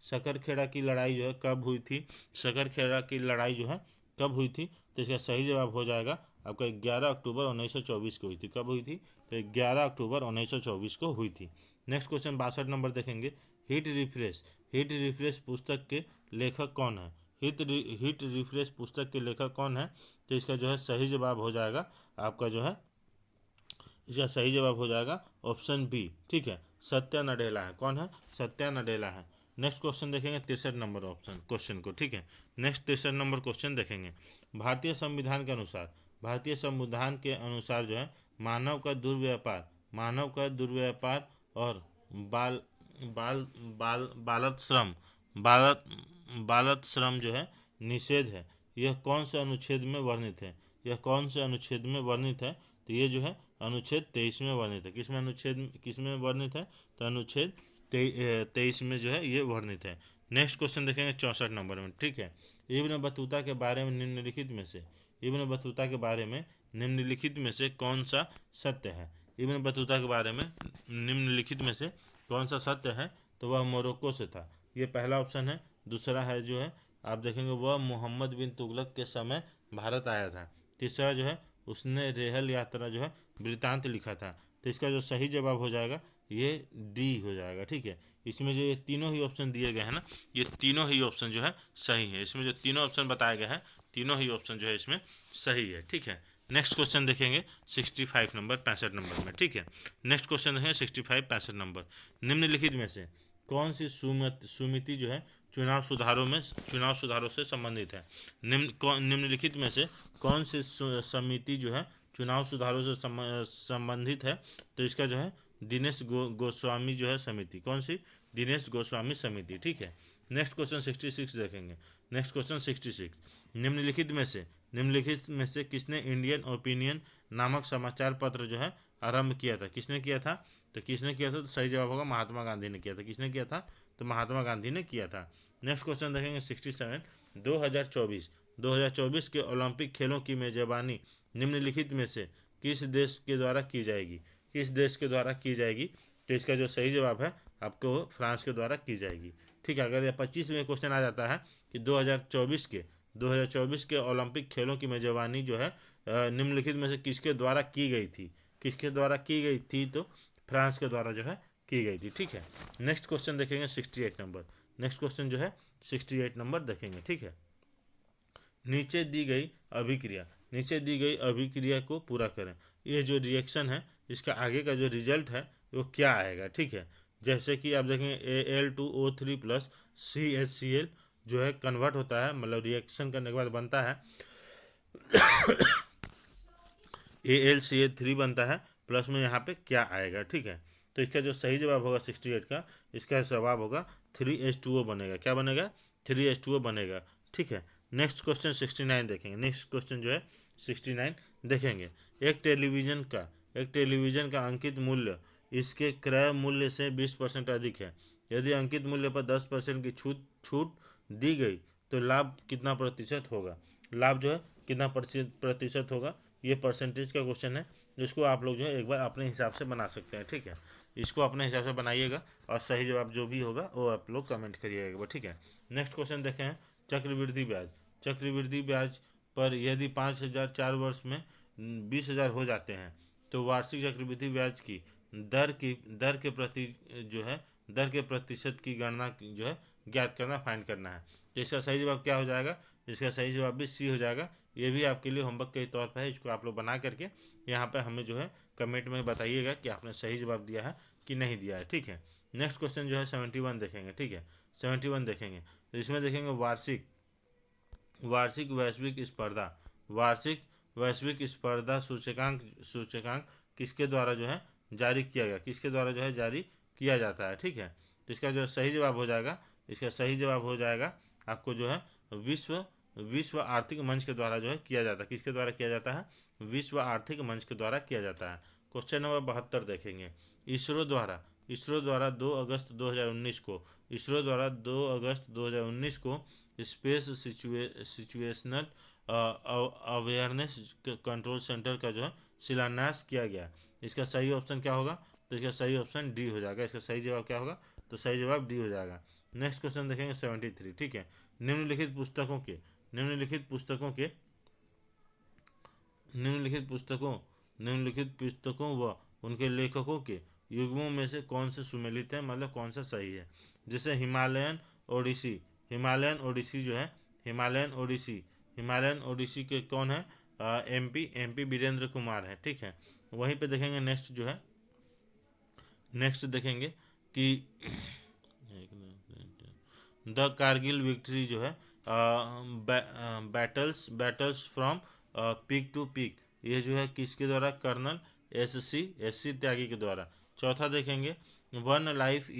सकरखेड़ा की लड़ाई जो है कब हुई थी? सकरखेड़ा की लड़ाई जो है कब हुई थी? तो इसका सही जवाब हो जाएगा आपका 11 अक्टूबर 1924 को हुई थी। कब हुई थी? तो 11 अक्टूबर 1924 को हुई थी। नेक्स्ट क्वेश्चन 62 नंबर देखेंगे। हिट रिफ्रेश पुस्तक के लेखक कौन है? हिट रिफ्रेश पुस्तक के लेखक कौन है? तो इसका जो है सही जवाब हो जाएगा आपका जो है, इसका सही जवाब हो जाएगा ऑप्शन बी। ठीक है, सत्या नडेला है। कौन है? सत्या नडेला है। नेक्स्ट क्वेश्चन देखेंगे 63 नंबर ऑप्शन क्वेश्चन को। ठीक है, नेक्स्ट 63 नंबर क्वेश्चन देखेंगे। भारतीय संविधान के अनुसार जो है मानव का दुर्व्यापार और बाल बाल बाल बालत श्रम जो है निषेध है, यह कौन से अनुच्छेद में वर्णित है? तो ये जो है अनुच्छेद 23 में वर्णित है। किसमें वर्णित है? तो अनुच्छेद 23 में जो है ये वर्णित है। नेक्स्ट क्वेश्चन देखेंगे 64 नंबर में। ठीक है, इब्न बतूता के बारे में निम्नलिखित में से कौन सा सत्य है? इब्न बतूता के बारे में निम्नलिखित में से कौन सा सत्य है? तो वह मोरक्को से था, ये पहला ऑप्शन है। दूसरा है जो है आप देखेंगे वह मोहम्मद बिन तुगलक के समय भारत आया था। तीसरा जो है उसने रेहल यात्रा जो है वृतांत लिखा था। तो इसका जो सही जवाब हो जाएगा ये डी हो जाएगा। ठीक है, इसमें जो ये तीनों ही ऑप्शन दिए गए हैं ना, ये तीनों ही ऑप्शन जो है सही है। इसमें जो तीनों ऑप्शन बताए गए हैं, तीनों ही ऑप्शन जो है इसमें सही है। ठीक है, नेक्स्ट क्वेश्चन देखेंगे 65 नंबर में। ठीक है, नेक्स्ट क्वेश्चन देखेंगे 65 नंबर। निम्नलिखित में से कौन सी समिति जो है चुनाव सुधारों से संबंधित है? निम्नलिखित में से कौन सी समिति जो है चुनाव सुधारों से संबंधित है? तो इसका जो है दिनेश गोस्वामी जो है समिति। कौन सी? दिनेश गोस्वामी समिति। ठीक है, नेक्स्ट क्वेश्चन 66 देखेंगे। Next question 66। निम्नलिखित में से किसने इंडियन ओपिनियन नामक समाचार पत्र जो है आरंभ किया था? किसने किया था? तो सही जवाब होगा महात्मा गांधी ने किया था। किसने किया था? तो महात्मा गांधी ने किया था। नेक्स्ट क्वेश्चन देखेंगे 67। 2024 के ओलंपिक खेलों की मेजबानी निम्नलिखित में से किस देश के द्वारा की जाएगी? तो इसका जो सही जवाब है आपको फ्रांस के द्वारा की जाएगी। ठीक है, अगर 25 में क्वेश्चन आ जाता है कि 2024 के ओलंपिक खेलों की मेजबानी जो है निम्नलिखित में से किसके द्वारा की गई थी? तो फ्रांस के द्वारा जो है की गई थी। ठीक है, नेक्स्ट क्वेश्चन देखेंगे 68 नंबर। नेक्स्ट क्वेश्चन जो है 68 नंबर देखेंगे। ठीक है, नीचे दी गई अभिक्रिया को पूरा करें। ये जो रिएक्शन है इसका आगे का जो रिजल्ट है वो क्या आएगा? ठीक है, जैसे कि आप देखेंगे Al2O3 प्लस CHCl जो है कन्वर्ट होता है, मतलब रिएक्शन करने के बाद बनता है AlCH3 बनता है, प्लस में यहाँ पे क्या आएगा? ठीक है, तो इसका जो सही जवाब होगा 68 का, इसका जवाब होगा 3H2O बनेगा। क्या बनेगा? 3H2O बनेगा। ठीक है, नेक्स्ट क्वेश्चन 69 देखेंगे। नेक्स्ट क्वेश्चन जो है 69 देखेंगे। एक टेलीविज़न का अंकित मूल्य इसके क्रय मूल्य से 20% अधिक है। यदि अंकित मूल्य पर 10% की छूट दी गई तो लाभ कितना प्रतिशत होगा? लाभ जो है कितना प्रतिशत होगा? ये परसेंटेज का क्वेश्चन है, जिसको आप लोग जो है एक बार अपने हिसाब से बना सकते हैं। ठीक है, इसको अपने हिसाब से बनाइएगा और सही जवाब जो भी होगा वो आप लोग कमेंट करिएगा। ठीक है, नेक्स्ट क्वेश्चन देखें हैं चक्रवृद्धि ब्याज पर यदि 5,000 4 वर्ष में 20,000 हो जाते हैं तो वार्षिक चक्रवृद्धि ब्याज की दर के प्रतिशत की गणना जो है ज्ञात करना, फाइंड करना है। तो इसका सही जवाब क्या हो जाएगा? इसका सही जवाब भी सी हो जाएगा। ये भी आपके लिए होमवर्क के तौर पर है, इसको आप लोग बना करके यहाँ पे हमें जो है कमेंट में बताइएगा कि आपने सही जवाब दिया है कि नहीं दिया है। ठीक है, नेक्स्ट क्वेश्चन जो है 71 देखेंगे। ठीक है, 71 देखेंगे तो इसमें देखेंगे वार्षिक वैश्विक स्पर्धा सूचकांक किसके द्वारा जो है जारी किया जाता है? ठीक है, तो इसका जो सही जवाब हो जाएगा आपको जो है विश्व विश्व आर्थिक मंच के द्वारा जो है किया जाता है। किसके द्वारा किया जाता है? विश्व आर्थिक मंच के द्वारा किया जाता है। क्वेश्चन नंबर 72 देखेंगे। इसरो द्वारा 2 अगस्त 2019 को इसरो द्वारा 2 अगस्त 2019 को space situational awareness control centre का जो है शिलान्यास किया गया। इसका सही ऑप्शन क्या होगा? तो इसका सही ऑप्शन डी हो जाएगा। इसका सही जवाब क्या होगा? तो सही जवाब डी हो जाएगा। नेक्स्ट क्वेश्चन देखेंगे 73, ठीक है। निम्नलिखित पुस्तकों के निम्नलिखित पुस्तकों के निम्नलिखित पुस्तकों निम्नलिखित पुस्तकों व उनके लेखकों के युग्मों में से कौन से सुमेलित है, मतलब कौन सा सही है? जैसे हिमालयन ओडिसी जो है, हिमालयन ओडिसी के कौन है? एमपी वीरेंद्र कुमार है, ठीक है। वहीं पे देखेंगे नेक्स्ट देखेंगे कि द कारगिल विक्ट्री जो है battles from peak to peak, ये जो है किसके द्वारा? कर्नल एस सी त्यागी के द्वारा। चौथा देखेंगे one life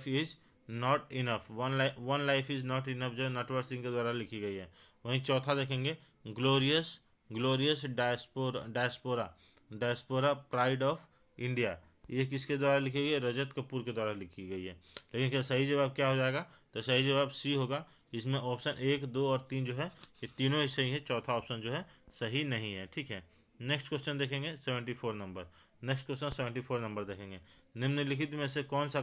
is not enough, one life is not enough जो नटवर सिंह के द्वारा लिखी गई है। वहीं चौथा देखेंगे glorious diaspora pride of India, ये किसके द्वारा लिखी गई है? रजत कपूर के द्वारा लिखी गई है। लेकिन क्या सही जवाब क्या हो जाएगा? तो सही जवाब सी होगा। इसमें ऑप्शन 1, 2 और 3 जो है ये तीनों ही सही है, चौथा ऑप्शन जो है सही नहीं है, ठीक है। नेक्स्ट क्वेश्चन देखेंगे 74 नंबर। नेक्स्ट क्वेश्चन 74 नंबर देखेंगे। निम्नलिखित में से कौन सा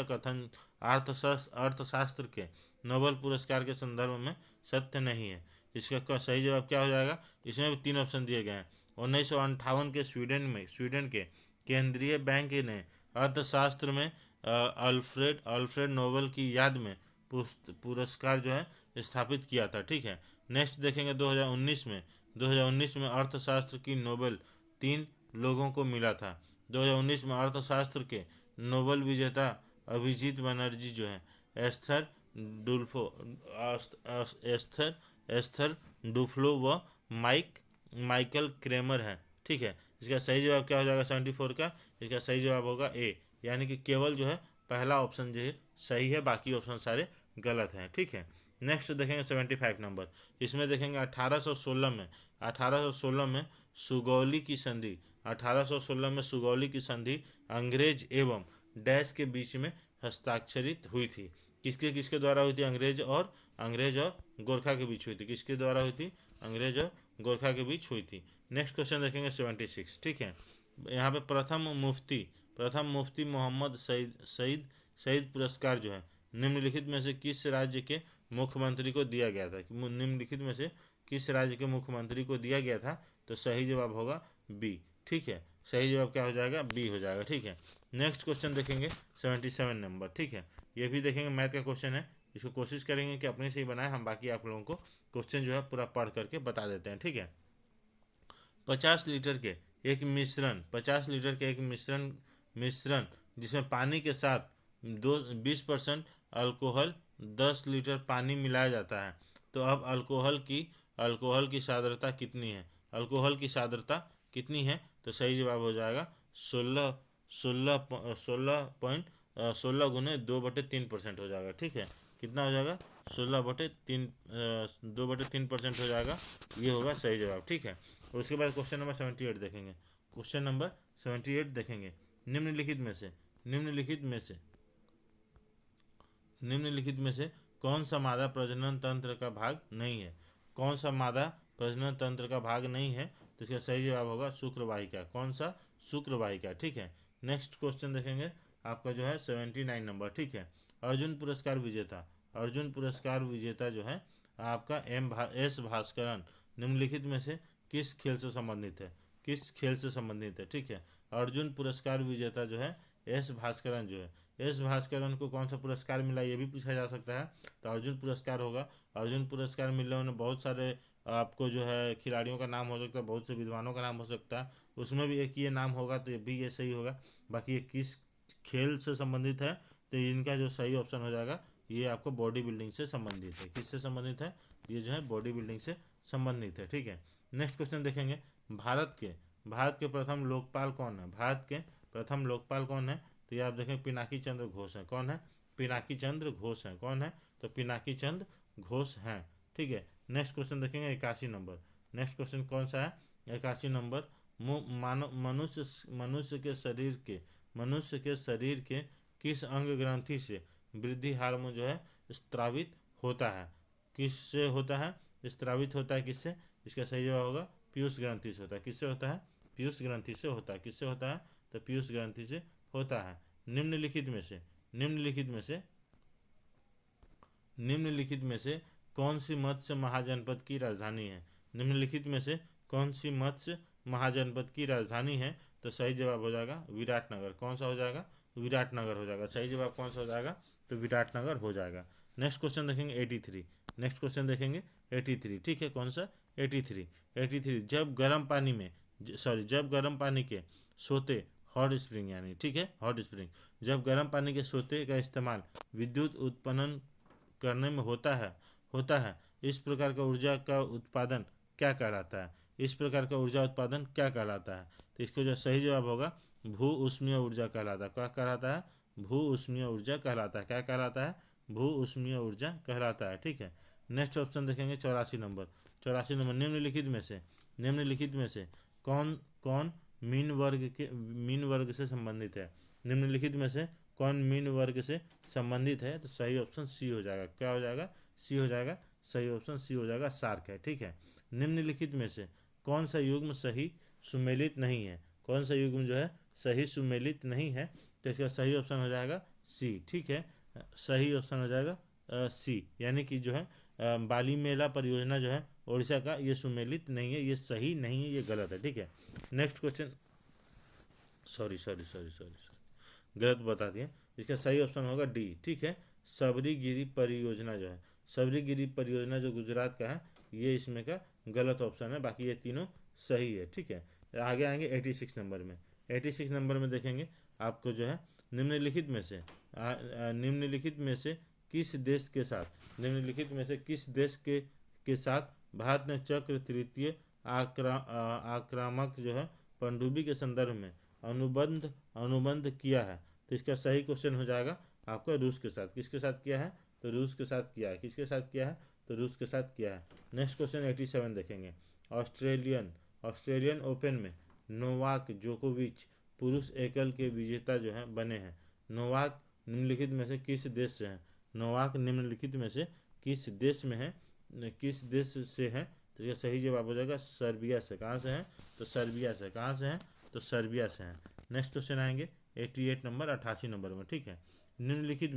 कथन अर्थशास्त्र के नोबेल पुरस्कार के संदर्भ में सत्य नहीं है? इसका सही जवाब क्या हो जाएगा? इसमें भी 3 ऑप्शन दिए गए हैं। 1958 के स्वीडन के केंद्रीय बैंक ने अर्थशास्त्र में अल्फ्रेड नोबेल की याद में पुरस्कार जो है स्थापित किया था, ठीक है। नेक्स्ट देखेंगे 2019 में अर्थशास्त्र की नोबेल 3 लोगों को मिला था। 2019 में अर्थशास्त्र के नोबेल विजेता अभिजीत बनर्जी जो है एस्थर डुफ्लो व माइकल क्रेमर है, ठीक है। इसका सही जवाब क्या हो जाएगा 74 का? इसका सही जवाब होगा ए, यानी कि केवल जो है पहला ऑप्शन जो है सही है, बाकी ऑप्शन सारे गलत हैं, ठीक है। नेक्स्ट देखेंगे 75 नंबर। इसमें देखेंगे 1816 में सुगौली की संधि 1816 में सुगौली की संधि अंग्रेज एवं डैश के बीच में हस्ताक्षरित हुई थी। किसके द्वारा हुई थी? अंग्रेज और गोरखा के बीच हुई थी। किसके द्वारा हुई थी? अंग्रेज और गोरखा के बीच हुई थी। नेक्स्ट क्वेश्चन देखेंगे 76, ठीक है। यहाँ पे प्रथम मुफ्ती मोहम्मद सईद पुरस्कार जो है निम्नलिखित में से किस राज्य के मुख्यमंत्री को दिया गया था? निम्नलिखित में से किस राज्य के मुख्यमंत्री को दिया गया था? तो सही जवाब होगा बी, ठीक है। सही जवाब क्या हो जाएगा? बी हो जाएगा, ठीक है। नेक्स्ट क्वेश्चन देखेंगे 77 नंबर, ठीक है। ये भी देखेंगे मैथ का क्वेश्चन है, इसको कोशिश करेंगे कि अपने से ही बनाए, हम बाकी आप लोगों को क्वेश्चन जो है पूरा पढ़ करके बता देते हैं, ठीक है। 50 लीटर के एक मिश्रण जिसमें पानी के साथ 20% अल्कोहल 10 लीटर पानी मिलाया जाता है, तो अब अल्कोहल की सांद्रता कितनी है? तो सही जवाब हो जाएगा 16 गुने 2/3% हो जाएगा, ठीक है। कितना हो जाएगा? 2/3% हो जाएगा, ये होगा सही जवाब, ठीक है। उसके बाद क्वेश्चन नंबर 78 देखेंगे। क्वेश्चन नंबर 78 देखेंगे। निम्नलिखित में से कौन सा मादा प्रजनन तंत्र का भाग नहीं है? तो इसका सही जवाब होगा शुक्रवाहिका। कौन सा? शुक्रवाहिका, ठीक है। नेक्स्ट क्वेश्चन देखेंगे आपका जो है 79 नंबर, ठीक है। अर्जुन पुरस्कार विजेता जो है आपका एस भास्करन निम्नलिखित में से किस खेल से संबंधित है? ठीक है। अर्जुन पुरस्कार विजेता जो है एस भास्करन को कौन सा पुरस्कार मिला, ये भी पूछा जा सकता है। तो अर्जुन पुरस्कार होगा। अर्जुन पुरस्कार मिलने वाले बहुत सारे आपको जो है खिलाड़ियों का नाम हो सकता है, बहुत से विद्वानों का नाम हो सकता है, उसमें भी एक ये नाम होगा, तो ये भी ये सही होगा। बाकी ये किस खेल से संबंधित है, तो इनका जो सही ऑप्शन हो जाएगा ये आपको बॉडी बिल्डिंग से संबंधित है। किससे संबंधित है? ये जो है बॉडी बिल्डिंग से संबंधित है, ठीक है। नेक्स्ट क्वेश्चन देखेंगे। भारत के प्रथम लोकपाल कौन है? तो ये आप देखें पिनाकी चंद्र घोष है। कौन है? पिनाकी चंद्र घोष है। कौन है? तो पिनाकी चंद्र घोष हैं। ठीक है, नेक्स्ट क्वेश्चन देखेंगे 81 नंबर। नेक्स्ट क्वेश्चन कौन सा है? 81 नंबर। मानव मनुष्य के शरीर के किस अंग ग्रंथि से वृद्धि हार्मोन जो है स्त्रावित होता है? किससे होता है? स्त्रावित होता है किससे? इसका सही जवाब होगा पीयूष ग्रंथि से होता है। किससे होता है? पीयूष ग्रंथि से होता है। किससे होता है? तो पीयूष ग्रंथि से होता है। निम्नलिखित में से निम्नलिखित में से कौन सी मत्स्य महाजनपद की राजधानी है? निम्नलिखित में से कौन सी मत्स्य महाजनपद की राजधानी है? तो सही जवाब हो जाएगा विराटनगर। कौन सा हो जाएगा? विराटनगर हो जाएगा। सही जवाब कौन सा हो जाएगा? तो विराटनगर हो जाएगा। नेक्स्ट क्वेश्चन देखेंगे 83। नेक्स्ट क्वेश्चन देखेंगे 83। ठीक है, कौन सा? 83। जब गर्म पानी के सोते हॉट स्प्रिंग यानी, ठीक है, हॉट स्प्रिंग, जब गर्म पानी के सोते का इस्तेमाल विद्युत उत्पन्न करने में होता है इस प्रकार का ऊर्जा का उत्पादन क्या कहलाता है? इस प्रकार का ऊर्जा उत्पादन क्या कहलाता है? तो इसको जो सही जवाब होगा भू ऊष्मीय ऊर्जा कहलाता है। क्या कहलाता है? भू ऊष्मीय ऊर्जा कहलाता है। क्या कहलाता है? भू ऊष्मीय ऊर्जा कहलाता है। ठीक है, नेक्स्ट ऑप्शन देखेंगे 84 नंबर। निम्नलिखित में से कौन कौन मीन वर्ग से संबंधित है? निम्नलिखित में से कौन मीन वर्ग से संबंधित है? तो सही ऑप्शन सी हो जाएगा। क्या हो जाएगा? सी हो जाएगा। सही ऑप्शन सी हो जाएगा, शार्क है। ठीक है, निम्नलिखित में से कौन सा युग्म सही सुमेलित नहीं है? कौन सा युग्म जो है सही सुमेलित नहीं है? तो इसका सही ऑप्शन हो जाएगा सी। ठीक है, सही ऑप्शन हो जाएगा सी, यानी कि जो है बाली मेला परियोजना जो है उड़ीसा का, ये सुमेलित नहीं है, ये सही नहीं है, ये गलत है। ठीक है, नेक्स्ट क्वेश्चन, सॉरी गलत बता दिए। इसका सही ऑप्शन होगा डी। ठीक है, सबरीगिरी परियोजना जो है, सबरीगिरी परियोजना जो गुजरात का है, ये इसमें का गलत ऑप्शन है। बाकी ये तीनों सही है। ठीक है, आगे आएंगे 86 नंबर में। 86 नंबर में देखेंगे आपको जो है निम्नलिखित में से किस देश के साथ भारत ने चक्र तृतीय आक्रामक जो है पनडुब्बी के संदर्भ में अनुबंध किया है? तो इसका सही क्वेश्चन हो जाएगा आपका रूस के साथ। किसके साथ किया है? तो रूस के साथ किया है। किसके साथ किया है? तो रूस के साथ किया है। नेक्स्ट क्वेश्चन 87 देखेंगे। ऑस्ट्रेलियन ओपन में नोवाक जोकोविच पुरुष एकल के विजेता जो है बने हैं। नोवाक निम्नलिखित में से किस देश से हैं? नोवाक निम्नलिखित में से किस देश से है? तो इसका सही जवाब हो जाएगा सर्बिया से। कहाँ से है? तो सर्बिया से। कहाँ से है? तो सर्बिया से है। नेक्स्ट क्वेश्चन आएंगे 88 नंबर, 88 नंबर में। ठीक है, निम्नलिखित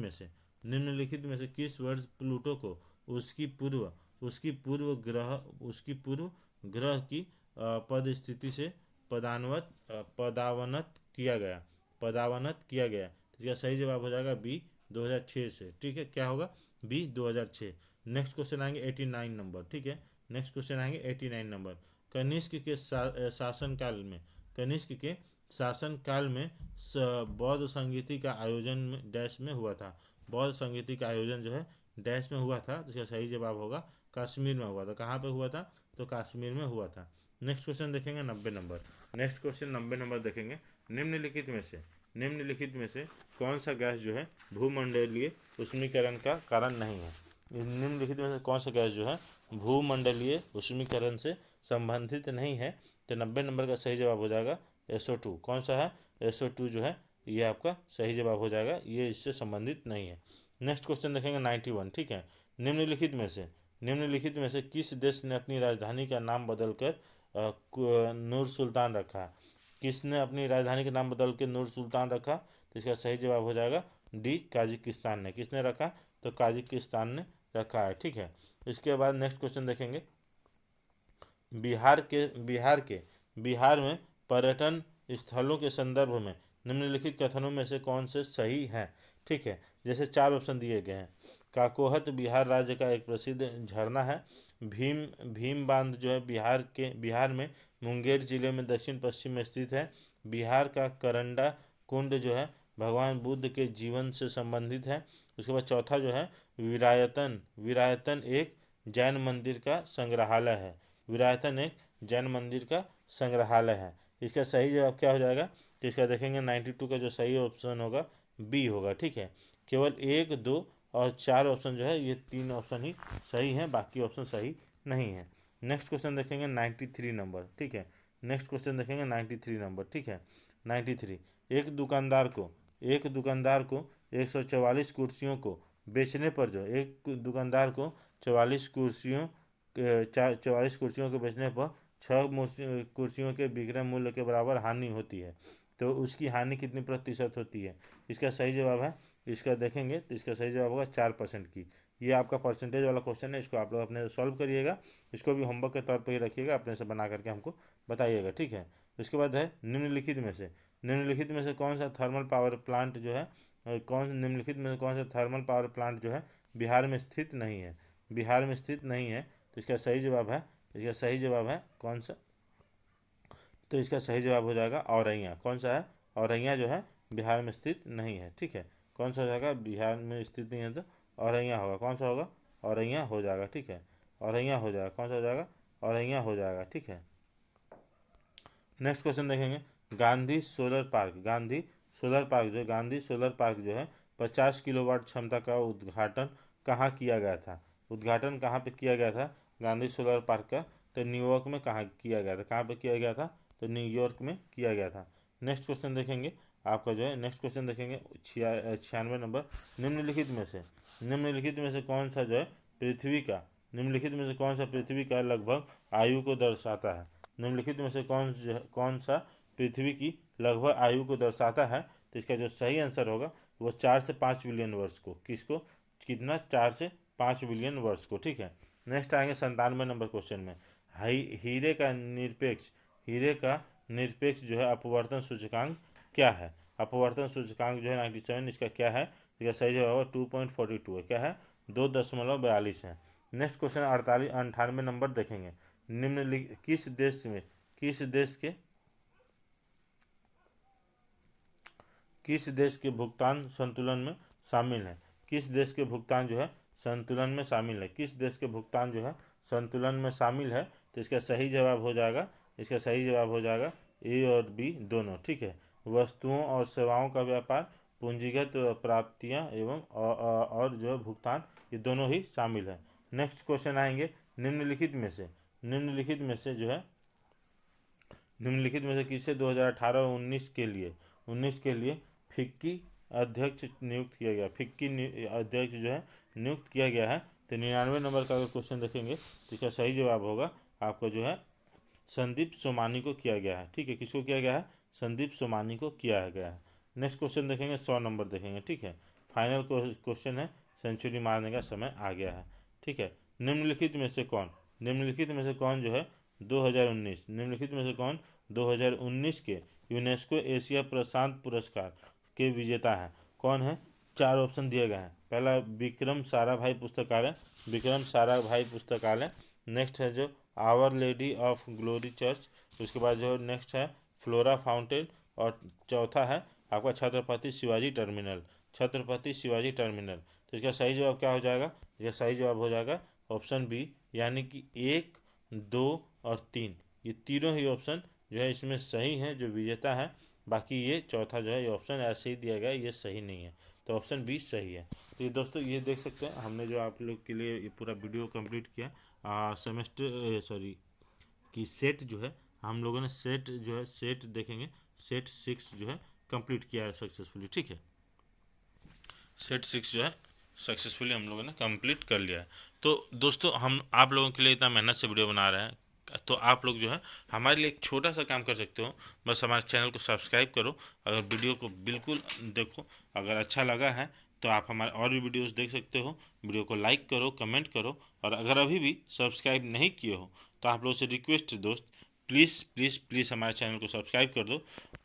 में से किस वर्ष प्लूटो को उसकी पूर्व ग्रह की पद स्थिति से पदावनत किया गया? तो इसका सही जवाब हो जाएगा बी 2006 से। ठीक है, क्या होगा? बी 2006। नेक्स्ट क्वेश्चन आएंगे 89 नंबर। ठीक है, नेक्स्ट क्वेश्चन आएंगे 89 नंबर। कनिष्क के शासनकाल में बौद्ध संगीति का आयोजन डैश में हुआ था। बौद्ध संगीति का आयोजन जो है डैश में हुआ था। तो इसका सही जवाब होगा कश्मीर में हुआ था। कहाँ पे हुआ था? तो कश्मीर में हुआ था। नेक्स्ट क्वेश्चन देखेंगे 90 नंबर। नेक्स्ट क्वेश्चन 90 नंबर देखेंगे। निम्नलिखित में से कौन सा गैस जो है भूमंडलीय ऊष्मीकरण का कारण नहीं है? निम्नलिखित में से कौन सा गैस जो है भूमंडलीय ऊष्मीकरण से संबंधित नहीं है? तो 90 नंबर का सही जवाब हो जाएगा SO2। कौन सा है? SO2 जो है ये आपका सही जवाब हो जाएगा, ये इससे संबंधित नहीं है। नेक्स्ट क्वेश्चन देखेंगे 91। ठीक है, निम्नलिखित में से किस देश ने अपनी राजधानी का नाम बदलकर नूर सुल्तान रखा? किसने अपनी राजधानी का नाम बदल के नूर सुल्तान रखा? तो इसका सही जवाब हो जाएगा डी, काजिकिस्तान ने। किसने रखा? तो काजिकिस्तान ने रखा है। ठीक है, इसके बाद नेक्स्ट क्वेश्चन देखेंगे। बिहार में पर्यटन स्थलों के संदर्भ में निम्नलिखित कथनों में से कौन से सही हैं? ठीक है, जैसे 4 ऑप्शन दिए गए हैं। काकोहत बिहार राज्य का एक प्रसिद्ध झरना है। भीम बांध जो है बिहार में मुंगेर जिले में दक्षिण पश्चिम में स्थित है। बिहार का करंडा कुंड जो है भगवान बुद्ध के जीवन से संबंधित है। उसके बाद चौथा जो है विरायतन एक जैन मंदिर का संग्रहालय है। विरायतन एक जैन मंदिर का संग्रहालय है। इसका सही जवाब क्या हो जाएगा? तो इसका देखेंगे 92 का जो सही ऑप्शन होगा बी होगा। ठीक है, केवल 1, 2 और 4 ऑप्शन जो है ये 3 ऑप्शन ही सही हैं, बाकी ऑप्शन सही नहीं है। नेक्स्ट क्वेश्चन देखेंगे 93 नंबर, ठीक है। नेक्स्ट क्वेश्चन देखेंगे 93 नंबर, ठीक है। 93, एक दुकानदार को 144 कुर्सियों को बेचने पर जो एक दुकानदार को 44 कुर्सियों को बेचने पर 6 कुर्सियों के विक्रय मूल्य के बराबर हानि होती है, तो उसकी हानि कितनी प्रतिशत होती है। इसका सही जवाब है, इसका देखेंगे तो इसका सही जवाब होगा 4% की। ये आपका परसेंटेज वाला क्वेश्चन है, इसको आप लोग अपने सॉल्व करिएगा, इसको भी होमवर्क के तौर पर ही रखिएगा, अपने से बना करके हमको बताइएगा, ठीक है। उसके बाद है निम्नलिखित में से कौन सा थर्मल पावर प्लांट जो है निम्नलिखित में से कौन सा थर्मल पावर प्लांट जो है बिहार में स्थित नहीं है। बिहार में स्थित नहीं है, तो इसका सही जवाब है कौन सा, तो इसका सही जवाब हो जाएगा औरैया। कौन सा है, औरैया जो है बिहार में स्थित नहीं है, ठीक है। कौन सा हो जाएगा, बिहार में स्थित नहीं है तो औरैया होगा। कौन सा होगा, औरैया हो जाएगा, ठीक है। औरैया हो जाएगा, कौन सा हो जाएगा, औरैया हो जाएगा, ठीक है। नेक्स्ट क्वेश्चन देखेंगे गांधी सोलर पार्क जो है 50 किलोवाट क्षमता का उद्घाटन कहाँ किया गया था। उद्घाटन कहाँ पे किया गया था गांधी सोलर पार्क का, तो न्यूयॉर्क में कहाँ किया गया था, कहाँ पे किया गया था, तो न्यूयॉर्क में किया गया था। नेक्स्ट क्वेश्चन देखेंगे आपका जो है, नेक्स्ट क्वेश्चन देखेंगे 96 नंबर, निम्नलिखित में से कौन सा जो है पृथ्वी का निम्नलिखित में से कौन सा पृथ्वी का लगभग आयु को दर्शाता है। निम्नलिखित में से कौन सा पृथ्वी की लगभग आयु को दर्शाता है, तो इसका जो सही आंसर होगा वो 4 से 5 बिलियन वर्ष को, किसको, कितना, 4 से 5 बिलियन वर्ष को, ठीक है। नेक्स्ट आएंगे 97 नंबर क्वेश्चन में, हीरे का निरपेक्ष जो है अपवर्तन सूचकांक क्या है। अपवर्तन सूचकांक जो है 97, इसका क्या है, इसका सही जवाब होगा 2.42 है, क्या है, 2.42 है। नेक्स्ट क्वेश्चन 98 नंबर देखेंगे, निम्नलिखित किस देश के भुगतान संतुलन में शामिल है। किस देश के भुगतान जो है संतुलन में शामिल है, किस देश के भुगतान जो है संतुलन में शामिल है, तो इसका सही जवाब हो जाएगा ए और बी दोनों, ठीक है। वस्तुओं और सेवाओं का व्यापार, पूंजीगत प्राप्तियां एवं और जो है भुगतान, ये दोनों ही शामिल है। नेक्स्ट क्वेश्चन आएंगे निम्नलिखित में से जो है निम्नलिखित में से किसे 2018-19 के लिए फिक्की अध्यक्ष नियुक्त किया गया, अध्यक्ष जो है नियुक्त किया गया है, तो 99 नंबर का अगर क्वेश्चन देखेंगे तो इसका सही जवाब होगा आपको जो है संदीप सोमानी को किया गया है, ठीक है। किसको किया गया है, संदीप सोमानी को किया गया है। नेक्स्ट क्वेश्चन देखेंगे 100 नंबर देखेंगे, ठीक है। फाइनल क्वेश्चन है, सेंचुरी मारने का समय आ गया है, ठीक है। निम्नलिखित में से कौन जो है 2019 के यूनेस्को एशिया प्रशांत पुरस्कार के विजेता हैं, कौन है। 4 ऑप्शन दिए गए हैं। पहला विक्रम साराभाई पुस्तकालय, नेक्स्ट है जो Our Lady of Glory Church, उसके बाद जो नेक्स्ट है फ्लोरा फाउंटेन, और चौथा है आपका छत्रपति शिवाजी टर्मिनल। तो इसका सही जवाब क्या हो जाएगा, इसका सही जवाब हो जाएगा ऑप्शन बी, यानी कि 1, 2 और 3, ये तीनों ही ऑप्शन जो है इसमें सही है, जो विजेता है। बाकी ये चौथा जो है ये ऑप्शन ऐसे ही दिया गया है, ये सही नहीं है, तो ऑप्शन बी सही है। तो ये दोस्तों ये देख सकते हैं हमने जो आप लोग के लिए ये पूरा वीडियो कंप्लीट किया कि सेट जो है हम लोगों ने सेट देखेंगे, सेट 6 जो है कंप्लीट किया है सक्सेसफुली, ठीक है। सेट 6 जो है सक्सेसफुली हम लोगों ने कंप्लीट कर लिया है। तो दोस्तों हम आप लोगों के लिए इतना मेहनत से वीडियो बना रहे हैं, तो आप लोग जो है हमारे लिए एक छोटा सा काम कर सकते हो, बस हमारे चैनल को सब्सक्राइब करो, अगर वीडियो को बिल्कुल देखो, अगर अच्छा लगा है तो आप हमारे और भी वीडियोस देख सकते हो। वीडियो को लाइक करो, कमेंट करो, और अगर अभी भी सब्सक्राइब नहीं किए हो तो आप लोगों से रिक्वेस्ट है दोस्त, प्लीज़ प्लीज़ प्लीज़ हमारे चैनल को सब्सक्राइब कर दो,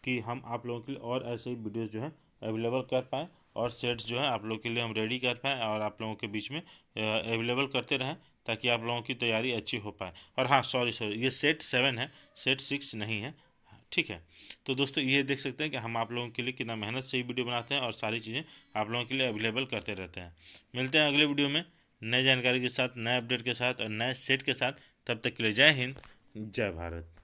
कि हम आप लोगों के लिए और ऐसे ही वीडियोज़ जो है अवेलेबल कर पाएँ, और सेट्स जो है आप लोग के लिए हम रेडी कर पाएँ और आप लोगों के बीच में अवेलेबल करते रहें, ताकि आप लोगों की तैयारी अच्छी हो पाए। और हाँ, सॉरी ये सेट 7 है, सेट 6 नहीं है, ठीक है। तो दोस्तों ये देख सकते हैं कि हम आप लोगों के लिए कितना मेहनत से ही वीडियो बनाते हैं और सारी चीज़ें आप लोगों के लिए अवेलेबल करते रहते हैं। मिलते हैं अगले वीडियो में नए जानकारी के साथ, नए अपडेट के साथ और नए सेट के साथ। तब तक के लिए जय हिंद, जय भारत।